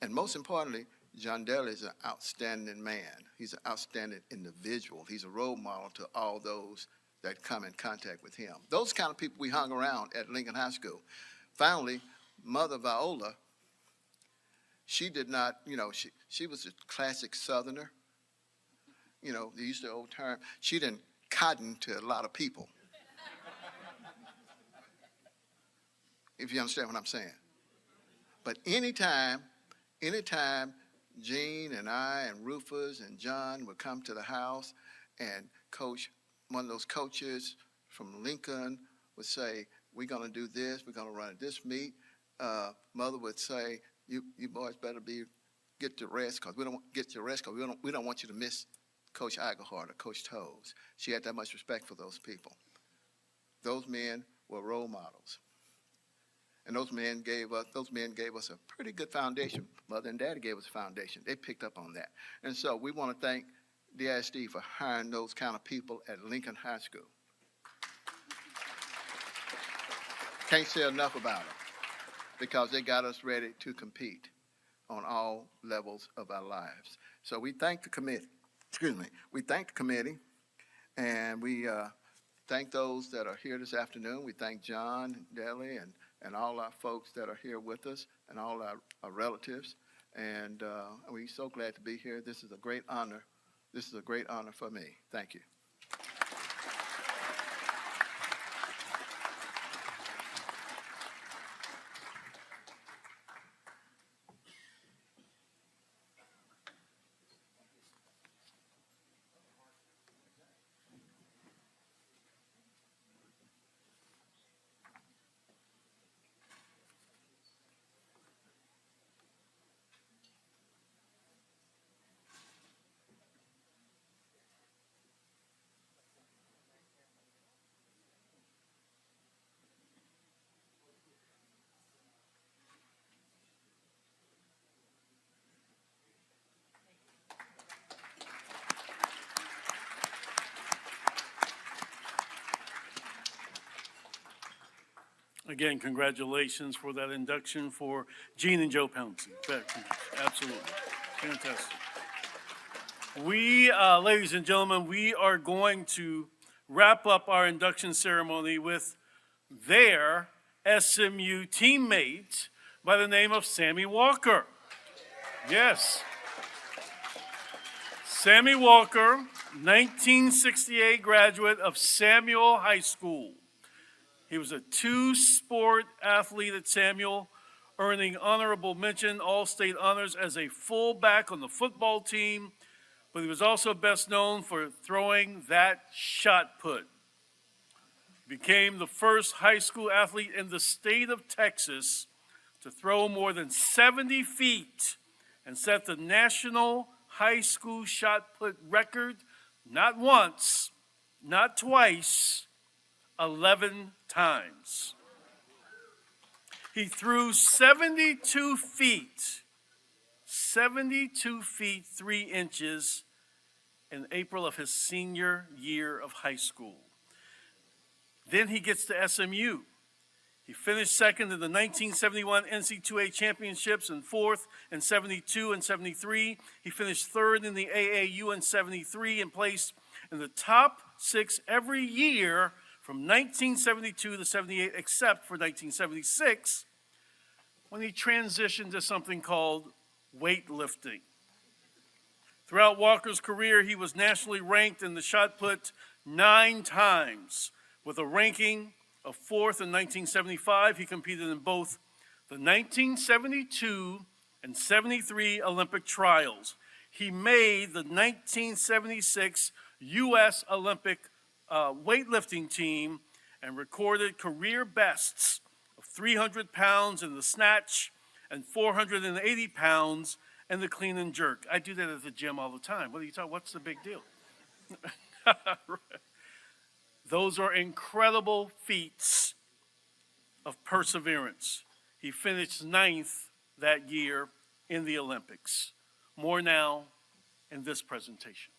and most importantly, John Daly is an outstanding man. He's an outstanding individual. He's a role model to all those that come in contact with him. Those kind of people we hung around at Lincoln High School. Finally, Mother Viola, she did not, she was a classic Southerner. They used the old term, she didn't cotton to a lot of people. If you understand what I'm saying. But anytime Gene and I and Rufus and John would come to the house and one of those coaches from Lincoln would say, we're going to do this, we're going to run at this meet. Mother would say, you boys better get to rest because we don't want you to miss Coach Iglehart or Coach Toes. She had that much respect for those people. Those men were role models. And those men gave us a pretty good foundation. Mother and Daddy gave us a foundation. They picked up on that. And so we want to thank the ISD for hiring those kind of people at Lincoln High School. Can't say enough about them because they got us ready to compete on all levels of our lives. So we thank the committee. We thank the committee, and we thank those that are here this afternoon. We thank John, Deli, and all our folks that are here with us, and all our relatives. And we're so glad to be here. This is a great honor. This is a great honor for me. Thank you.
Again, congratulations for that induction for Gene and Joe Pouncey. Absolutely. Fantastic. We, ladies and gentlemen, we are going to wrap up our induction ceremony with their SMU teammate by the name of Sammy Walker. Yes. Sammy Walker, 1968 graduate of Samuel High School. He was a two-sport athlete at Samuel, earning honorable mention, all-state honors as a fullback on the football team, but he was also best known for throwing that shot put. Became the first high school athlete in the state of Texas to throw more than 70 feet and set the national high school shot put record, not once, not twice, 11 times. He threw 72 feet 3 inches in April of his senior year of high school. Then he gets to SMU. He finished second in the 1971 NC2A championships and fourth in 72 and 73. He finished third in the AAU in 73 and placed in the top 6 every year from 1972 to 78, except for 1976, when he transitioned to something called weightlifting. Throughout Walker's career, he was nationally ranked in the shot put 9 times. With a ranking of 4th in 1975, he competed in both the 1972 and 73 Olympic trials. He made the 1976 U.S. Olympic weightlifting team and recorded career bests of 300 pounds in the snatch and 480 pounds in the clean and jerk. I do that at the gym all the time. What are you talking? What's the big deal? Those are incredible feats of perseverance. He finished 9th that year in the Olympics. More now in this presentation.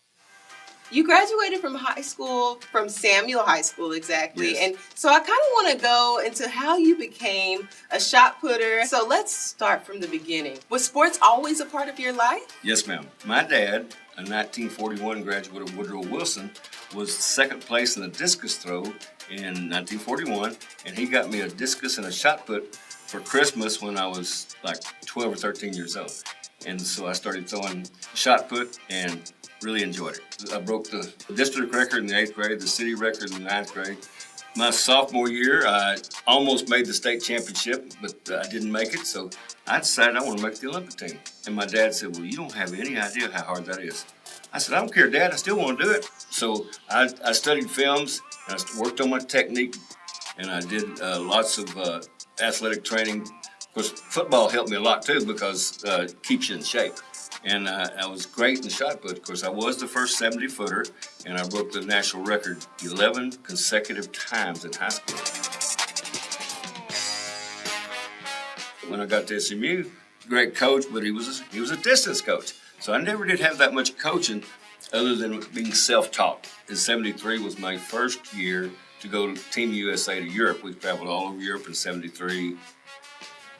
You graduated from high school, from Samuel High School, exactly.
Yes.
And so I kind of want to go into how you became a shot putter. So let's start from the beginning. Was sports always a part of your life?
Yes, ma'am. My dad, a 1941 graduate of Woodrow Wilson, was second place in the discus throw in 1941, and he got me a discus and a shot put for Christmas when I was like 12 or 13 years old. And so I started throwing shot put and really enjoyed it. I broke the district record in the 8th grade, the city record in the 9th grade. My sophomore year, I almost made the state championship, but I didn't make it, so I decided I want to make the Olympic team. And my dad said, well, you don't have any idea how hard that is. I said, I don't care, Dad, I still want to do it. So I studied films, and I worked on my technique, and I did lots of athletic training. Of course, football helped me a lot too because it keeps you in shape. And I was great in the shot put. Of course, I was the first 70-footer, and I broke the national record 11 consecutive times in high school. When I got to SMU, great coach, but he was a distance coach. So I never did have that much coaching other than being self-taught. In 73 was my first year to go to Team USA to Europe. We traveled all over Europe in 73.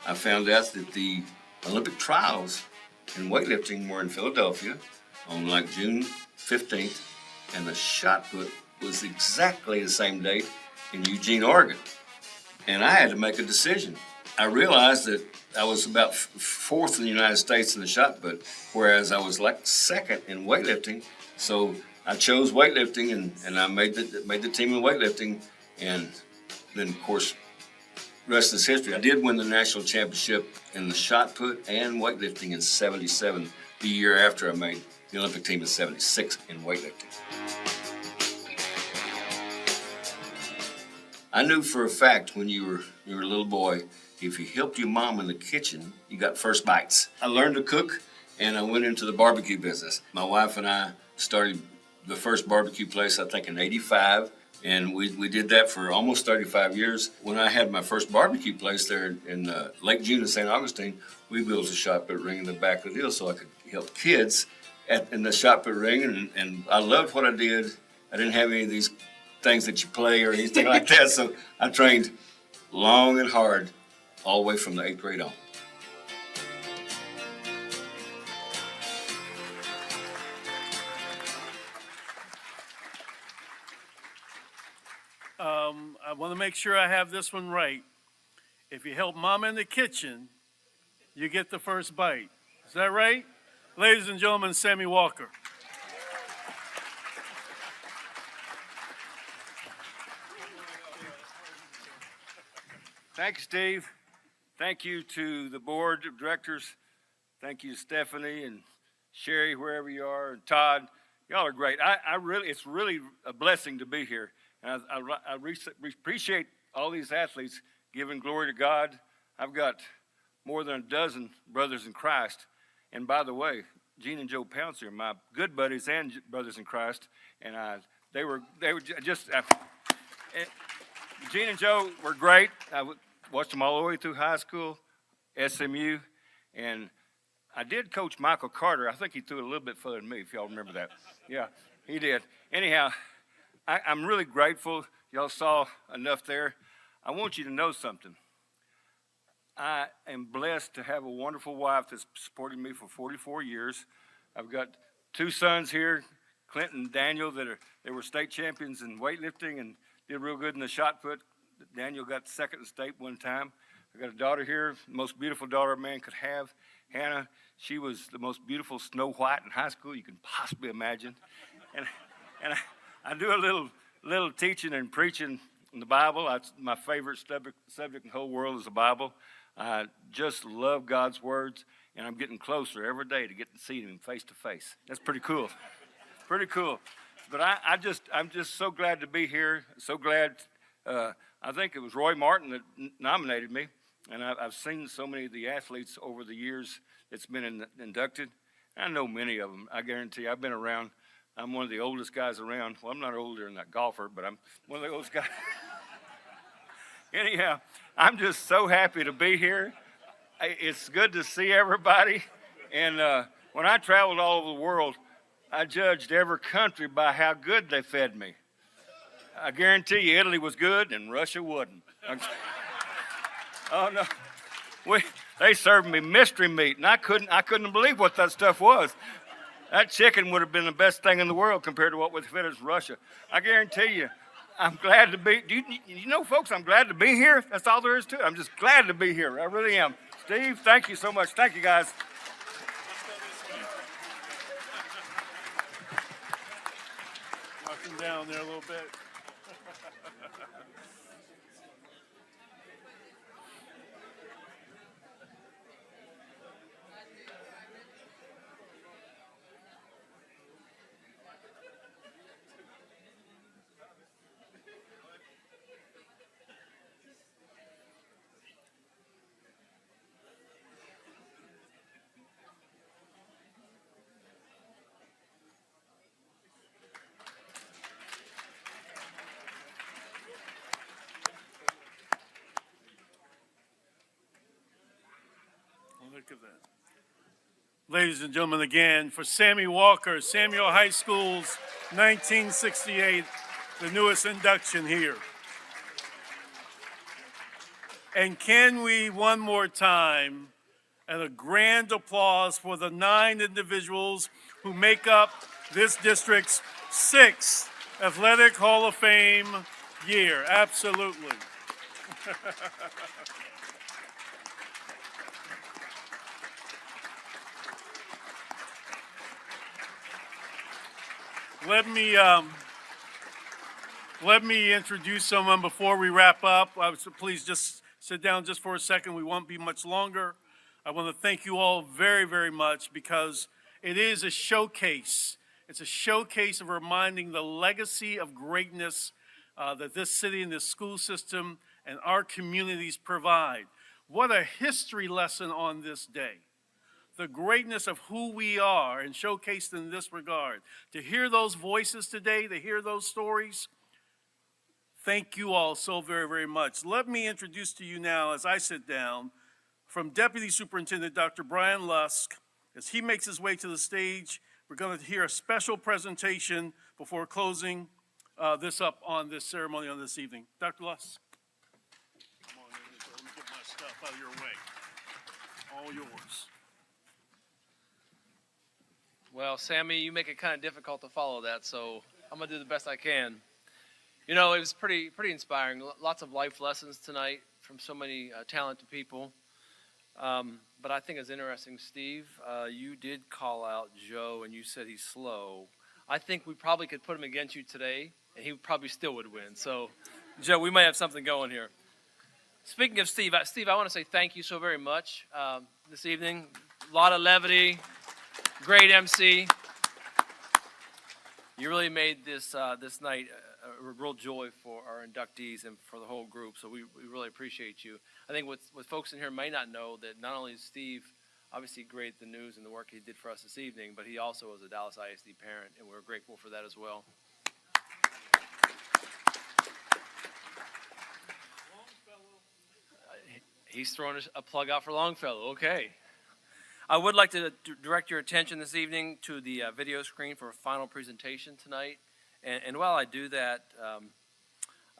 I found out that the Olympic trials in weightlifting were in Philadelphia on like June 15th, and the shot put was exactly the same date in Eugene, Oregon. And I had to make a decision. I realized that I was about fourth in the United States in the shot put, whereas I was like second in weightlifting. So I chose weightlifting, and I made the team in weightlifting, and then of course, rest is history. I did win the national championship in the shot put and weightlifting in 77, the year after I made the Olympic team in 76 in weightlifting. I knew for a fact when you were a little boy, if you helped your mom in the kitchen, you got first bites. I learned to cook, and I went into the barbecue business. My wife and I started the first barbecue place, I think, in 85. And we did that for almost 35 years. When I had my first barbecue place there in Lake June in St. Augustine, we built a shot put ring in the back of the deal so I could help kids in the shot put ring. And I loved what I did. I didn't have any of these things that you play or anything like that. So I trained long and hard all the way from the 8th grade on.
I want to make sure I have this one right. If you help mom in the kitchen, you get the first bite. Is that right? Ladies and gentlemen, Sammy Walker.
Thank you, Steve. Thank you to the board of directors. Thank you to Stephanie and Sherry, wherever you are, and Todd. Y'all are great. It's really a blessing to be here. And I appreciate all these athletes giving glory to God. I've got more than a dozen brothers in Christ. And by the way, Gene and Joe Pouncer are my good buddies and brothers in Christ. And they were just, Gene and Joe were great. I watched them all the way through high school, SMU. And I did coach Michael Carter. I think he threw it a little bit further than me, if y'all remember that. Yeah, he did. Anyhow, I'm really grateful. Y'all saw enough there. I want you to know something. I am blessed to have a wonderful wife that's supported me for 44 years. I've got two sons here, Clinton and Daniel, they were state champions in weightlifting and did real good in the shot put. Daniel got second in state one time. I got a daughter here, the most beautiful daughter a man could have. Hannah, she was the most beautiful Snow White in high school you can possibly imagine. And I do a little teaching and preaching in the Bible. My favorite subject in the whole world is the Bible. I just love God's words, and I'm getting closer every day to getting to see Him face to face. That's pretty cool. Pretty cool. But I'm just so glad to be here. So glad. I think it was Roy Martin that nominated me, and I've seen so many of the athletes over the years that's been inducted. I know many of them. I guarantee I've been around. I'm one of the oldest guys around. Well, I'm not older than that golfer, but I'm one of the oldest guys. Anyhow, I'm just so happy to be here. It's good to see everybody. And when I traveled all over the world, I judged every country by how good they fed me. I guarantee you Italy was good and Russia wouldn't. Oh, no. They served me mystery meat, and I couldn't believe what that stuff was. That chicken would have been the best thing in the world compared to what was fed us in Russia. I guarantee you, I'm glad to be, you know, folks, I'm glad to be here. That's all there is to it. I'm just glad to be here. I really am. Steve, thank you so much. Thank you, guys.
Knock him down there a little bit. Look at that. Ladies and gentlemen, again, for Sammy Walker, Samuel High School's 1968, the newest induction here. And can we, one more time, and a grand applause for the 9 individuals who make up this district's 6th Athletic Hall of Fame year. Absolutely. Let me introduce someone before we wrap up. Please just sit down just for a second. We won't be much longer. I want to thank you all very, very much because it is a showcase. It's a showcase of reminding the legacy of greatness that this city and this school system and our communities provide. What a history lesson on this day. The greatness of who we are and showcased in this regard. To hear those voices today, to hear those stories, thank you all so very, very much. Let me introduce to you now, as I sit down, from Deputy Superintendent Dr. Brian Lusk. As he makes his way to the stage, we're going to hear a special presentation before closing this up on this ceremony on this evening. Dr. Lusk. Come on in, let me get my stuff out of your way. All yours.
Well, Sammy, you make it kind of difficult to follow that, so I'm going to do the best I can. You know, it was pretty inspiring. Lots of life lessons tonight from so many talented people. But I think it's interesting, Steve, you did call out Joe and you said he's slow. I think we probably could put him against you today, and he probably still would win. So, Joe, we might have something going here. Speaking of Steve, I want to say thank you so very much this evening. A lot of levity. Great MC. You really made this this night a real joy for our inductees and for the whole group, so we really appreciate you. I think what folks in here may not know that not only is Steve obviously great at the news and the work he did for us this evening, but he also is a Dallas ISD parent, and we're grateful for that as well. He's throwing a plug out for Longfellow. Okay. I would like to direct your attention this evening to the video screen for a final presentation tonight. And while I do that,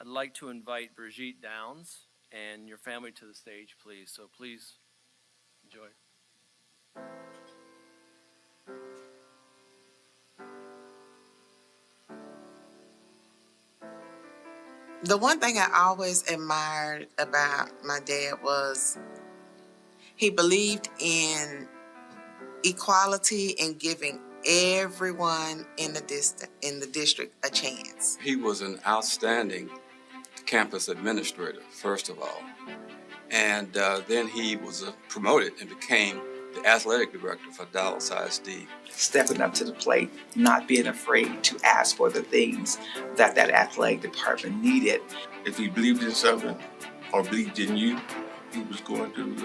I'd like to invite Brigitte Downs and your family to the stage, please. So please enjoy.
The one thing I always admired about my dad was he believed in equality and giving everyone in the district a chance.
He was an outstanding campus administrator, first of all. And then he was promoted and became the athletic director for Dallas ISD.
Stepping up to the plate, not being afraid to ask for the things that athletic department needed.
If he believed in something or believed in you, he was going to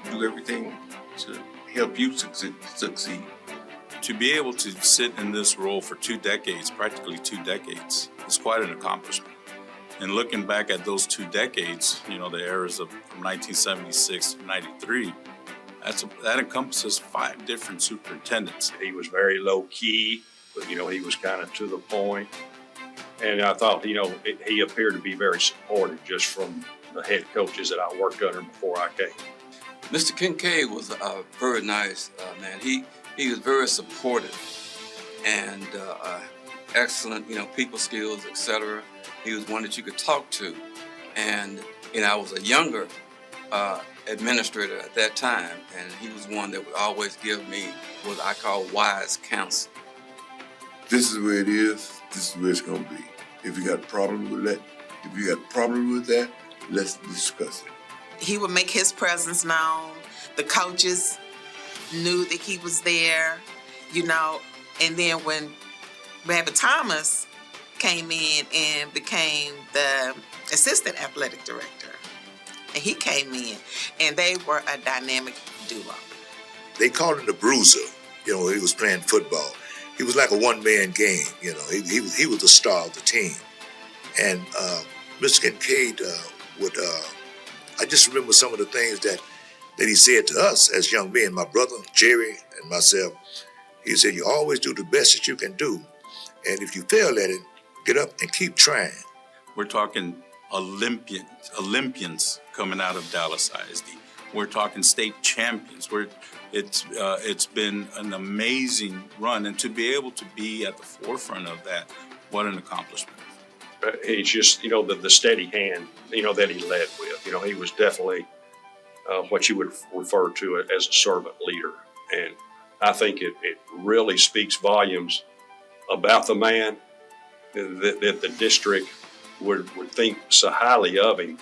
do everything to help you succeed.
To be able to sit in this role for 2 decades, practically 2 decades, is quite an accomplishment. And looking back at those 2 decades, you know, the eras of from 1976 to 93, that encompasses 5 different superintendents.
He was very low key, but, you know, he was kind of to the point. And I thought, you know, he appeared to be very supportive just from the head coaches that I worked under before I came.
Mr. Kincaid was a very nice man. He was very supportive and excellent, people skills, etc. He was one that you could talk to. And, I was a younger administrator at that time, and he was one that would always give me what I call wise counsel.
This is where it is. This is where it's going to be. If you got a problem with that, let's discuss it.
He would make his presence known. The coaches knew that he was there, and then when Rabbit Thomas came in and became the assistant athletic director, and he came in, and they were a dynamic duo.
They called him the bruiser. He was playing football. He was like a one-man game. He was the star of the team. And Mr. Kincaid I just remember some of the things that he said to us as young men, my brother, Jerry, and myself. He said, you always do the best that you can do. And if you fail at it, get up and keep trying.
We're talking Olympians coming out of Dallas ISD. We're talking state champions. It's been an amazing run, and to be able to be at the forefront of that, what an accomplishment.
He's just, the steady hand, that he led with. He was definitely what you would refer to as a servant leader. And I think it really speaks volumes about the man that the district would think so highly of him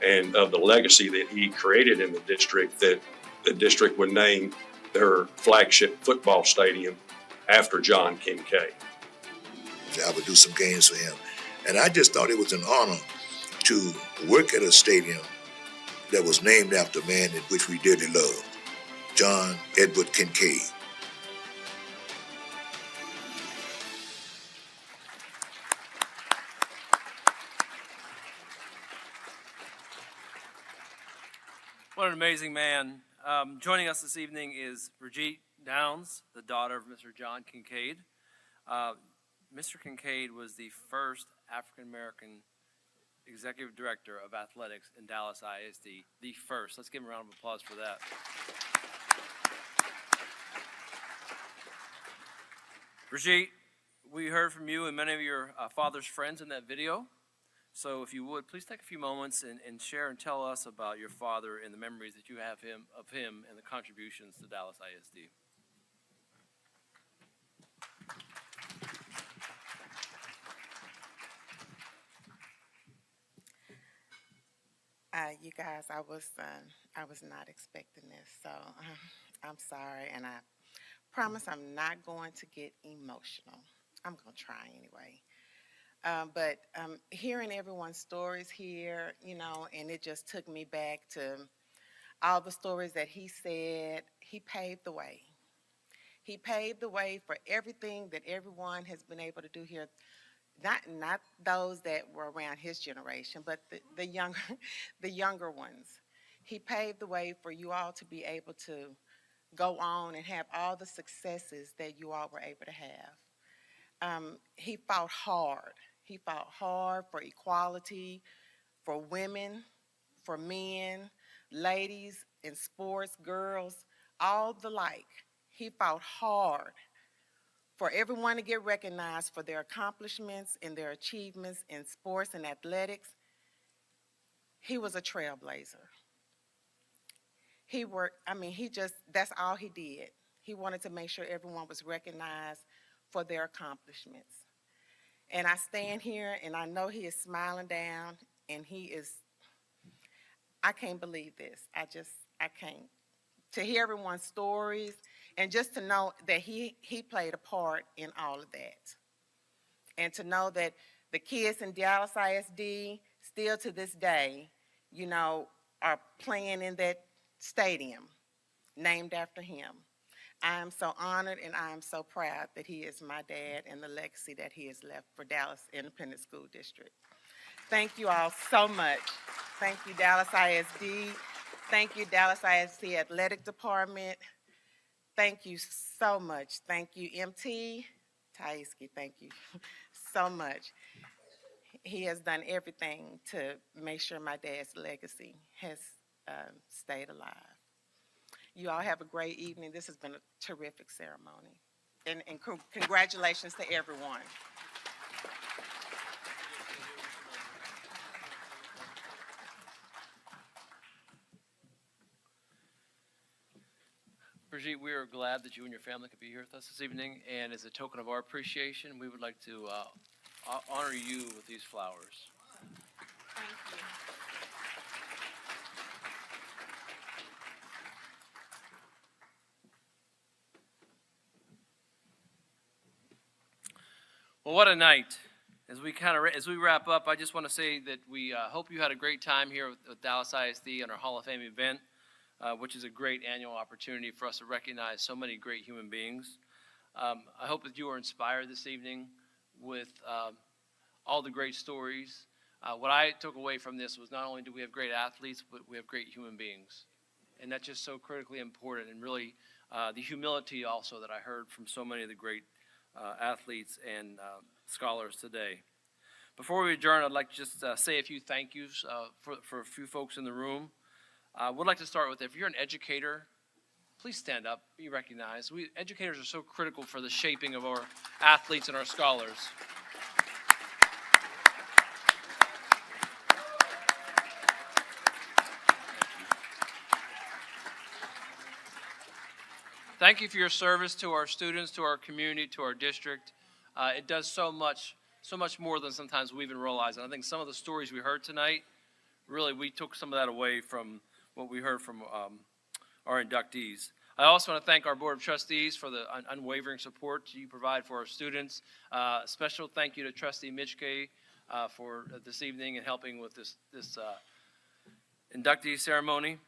and of the legacy that he created in the district, that the district would name their flagship football stadium after John Kincaid.
I would do some games for him. And I just thought it was an honor to work at a stadium that was named after a man in which we dearly loved, John Edward Kincaid.
What an amazing man. Joining us this evening is Brigitte Downs, the daughter of Mr. John Kincaid. Mr. Kincaid was the first African-American executive director of athletics in Dallas ISD. The first. Let's give him a round of applause for that. Brigitte, we heard from you and many of your father's friends in that video. So if you would, please take a few moments and share and tell us about your father and the memories that you have of him and the contributions to Dallas ISD.
You guys, I was not expecting this, so I'm sorry, and I promise I'm not going to get emotional. I'm going to try anyway. But hearing everyone's stories here, and it just took me back to all the stories that he said. He paved the way. He paved the way for everything that everyone has been able to do here. Not those that were around his generation, but the younger ones. He paved the way for you all to be able to go on and have all the successes that you all were able to have. He fought hard. He fought hard for equality, for women, for men, ladies in sports, girls, all the like. He fought hard for everyone to get recognized for their accomplishments and their achievements in sports and athletics. He was a trailblazer. That's all he did. He wanted to make sure everyone was recognized for their accomplishments. And I stand here and I know he is smiling down, and I can't believe this. I can't. To hear everyone's stories and just to know that he played a part in all of that. And to know that the kids in Dallas ISD still to this day, are playing in that stadium named after him. I am so honored and I am so proud that he is my dad and the legacy that he has left for Dallas Independent School District. Thank you all so much. Thank you, Dallas ISD. Thank you, Dallas ISD Athletic Department. Thank you so much. Thank you, MT Taiski. Thank you so much. He has done everything to make sure my dad's legacy has stayed alive. You all have a great evening. This has been a terrific ceremony.
and congratulations to everyone.
Brigitte, we are glad that you and your family could be here with us this evening, and as a token of our appreciation, we would like to honor you with these flowers.
Thank you.
Well, what a night. As we wrap up, I just want to say that we hope you had a great time here with Dallas ISD and our Hall of Fame event, which is a great annual opportunity for us to recognize so many great human beings. I hope that you were inspired this evening with all the great stories. What I took away from this was not only do we have great athletes, but we have great human beings. And that's just so critically important, and really the humility also that I heard from so many of the great athletes and scholars today. Before we adjourn, I'd like to just say a few thank yous for a few folks in the room. I would like to start with, if you're an educator, please stand up, be recognized. Educators are so critical for the shaping of our athletes and our scholars. Thank you for your service to our students, to our community, to our district. It does so much more than sometimes we even realize. And I think some of the stories we heard tonight, really, we took some of that away from what we heard from our inductees. I also want to thank our Board of Trustees for the unwavering support you provide for our students. Special thank you to Trustee Mitchke for this evening and helping with this inductee ceremony.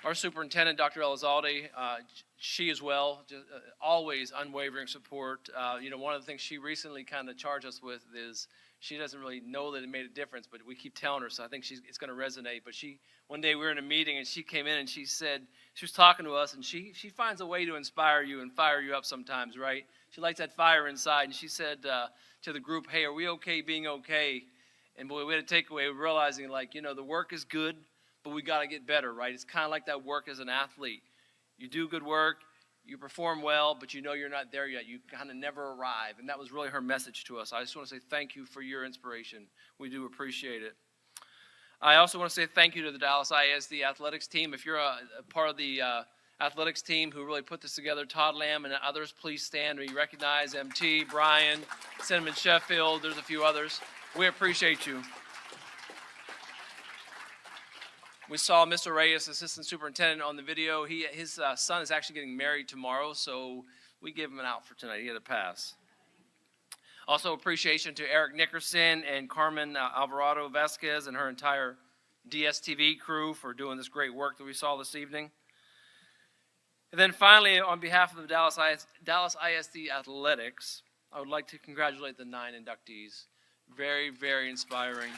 Our superintendent, Dr. Elizalde, she as well, just, always unwavering support. One of the things she recently kind of charged us with is she doesn't really know that it made a difference, but we keep telling her, so I think it's going to resonate. But one day we were in a meeting and she came in and she said, she was talking to us, and she finds a way to inspire you and fire you up sometimes, right? She lights that fire inside, and she said to the group, hey, are we okay being okay? And boy, we had a takeaway realizing, the work is good, but we got to get better, right? It's kind of like that work as an athlete. You do good work, you perform well, but you know you're not there yet. You kind of never arrive. And that was really her message to us. I just want to say thank you for your inspiration. We do appreciate it. I also want to say thank you to the Dallas ISD athletics team. If you're a part of the athletics team who really put this together, Todd Lamb and others, please stand. We recognize MT, Brian, Cinnamon Sheffield. There's a few others. We appreciate you. We saw Mr. Reyes, assistant superintendent, on the video. His son is actually getting married tomorrow, so we gave him an out for tonight. He had a pass. Also, appreciation to Eric Nickerson and Carmen Alvarado Vasquez and her entire DSTV crew for doing this great work that we saw this evening. And then finally, on behalf of the Dallas ISD Athletics, I would like to congratulate the 9 inductees. Very, very inspiring.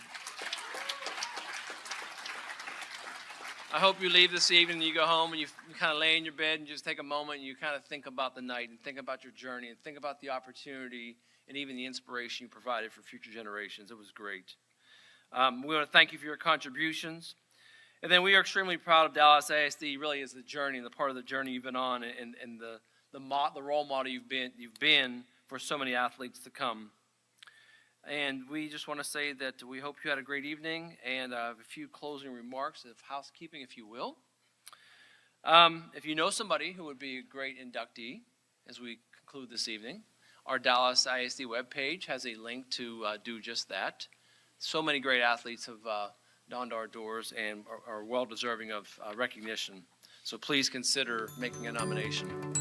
I hope you leave this evening and you go home and you kind of lay in your bed and just take a moment and you kind of think about the night and think about your journey and think about the opportunity and even the inspiration you provided for future generations. It was great. We want to thank you for your contributions. And then we are extremely proud of Dallas ISD, really, as the journey and the part of the journey you've been on and the role model you've been for so many athletes to come. And we just want to say that we hope you had a great evening, and a few closing remarks of housekeeping, if you will. If you know somebody who would be a great inductee as we conclude this evening, our Dallas ISD webpage has a link to do just that. So many great athletes have dawned our doors and are well deserving of recognition. So please consider making a nomination.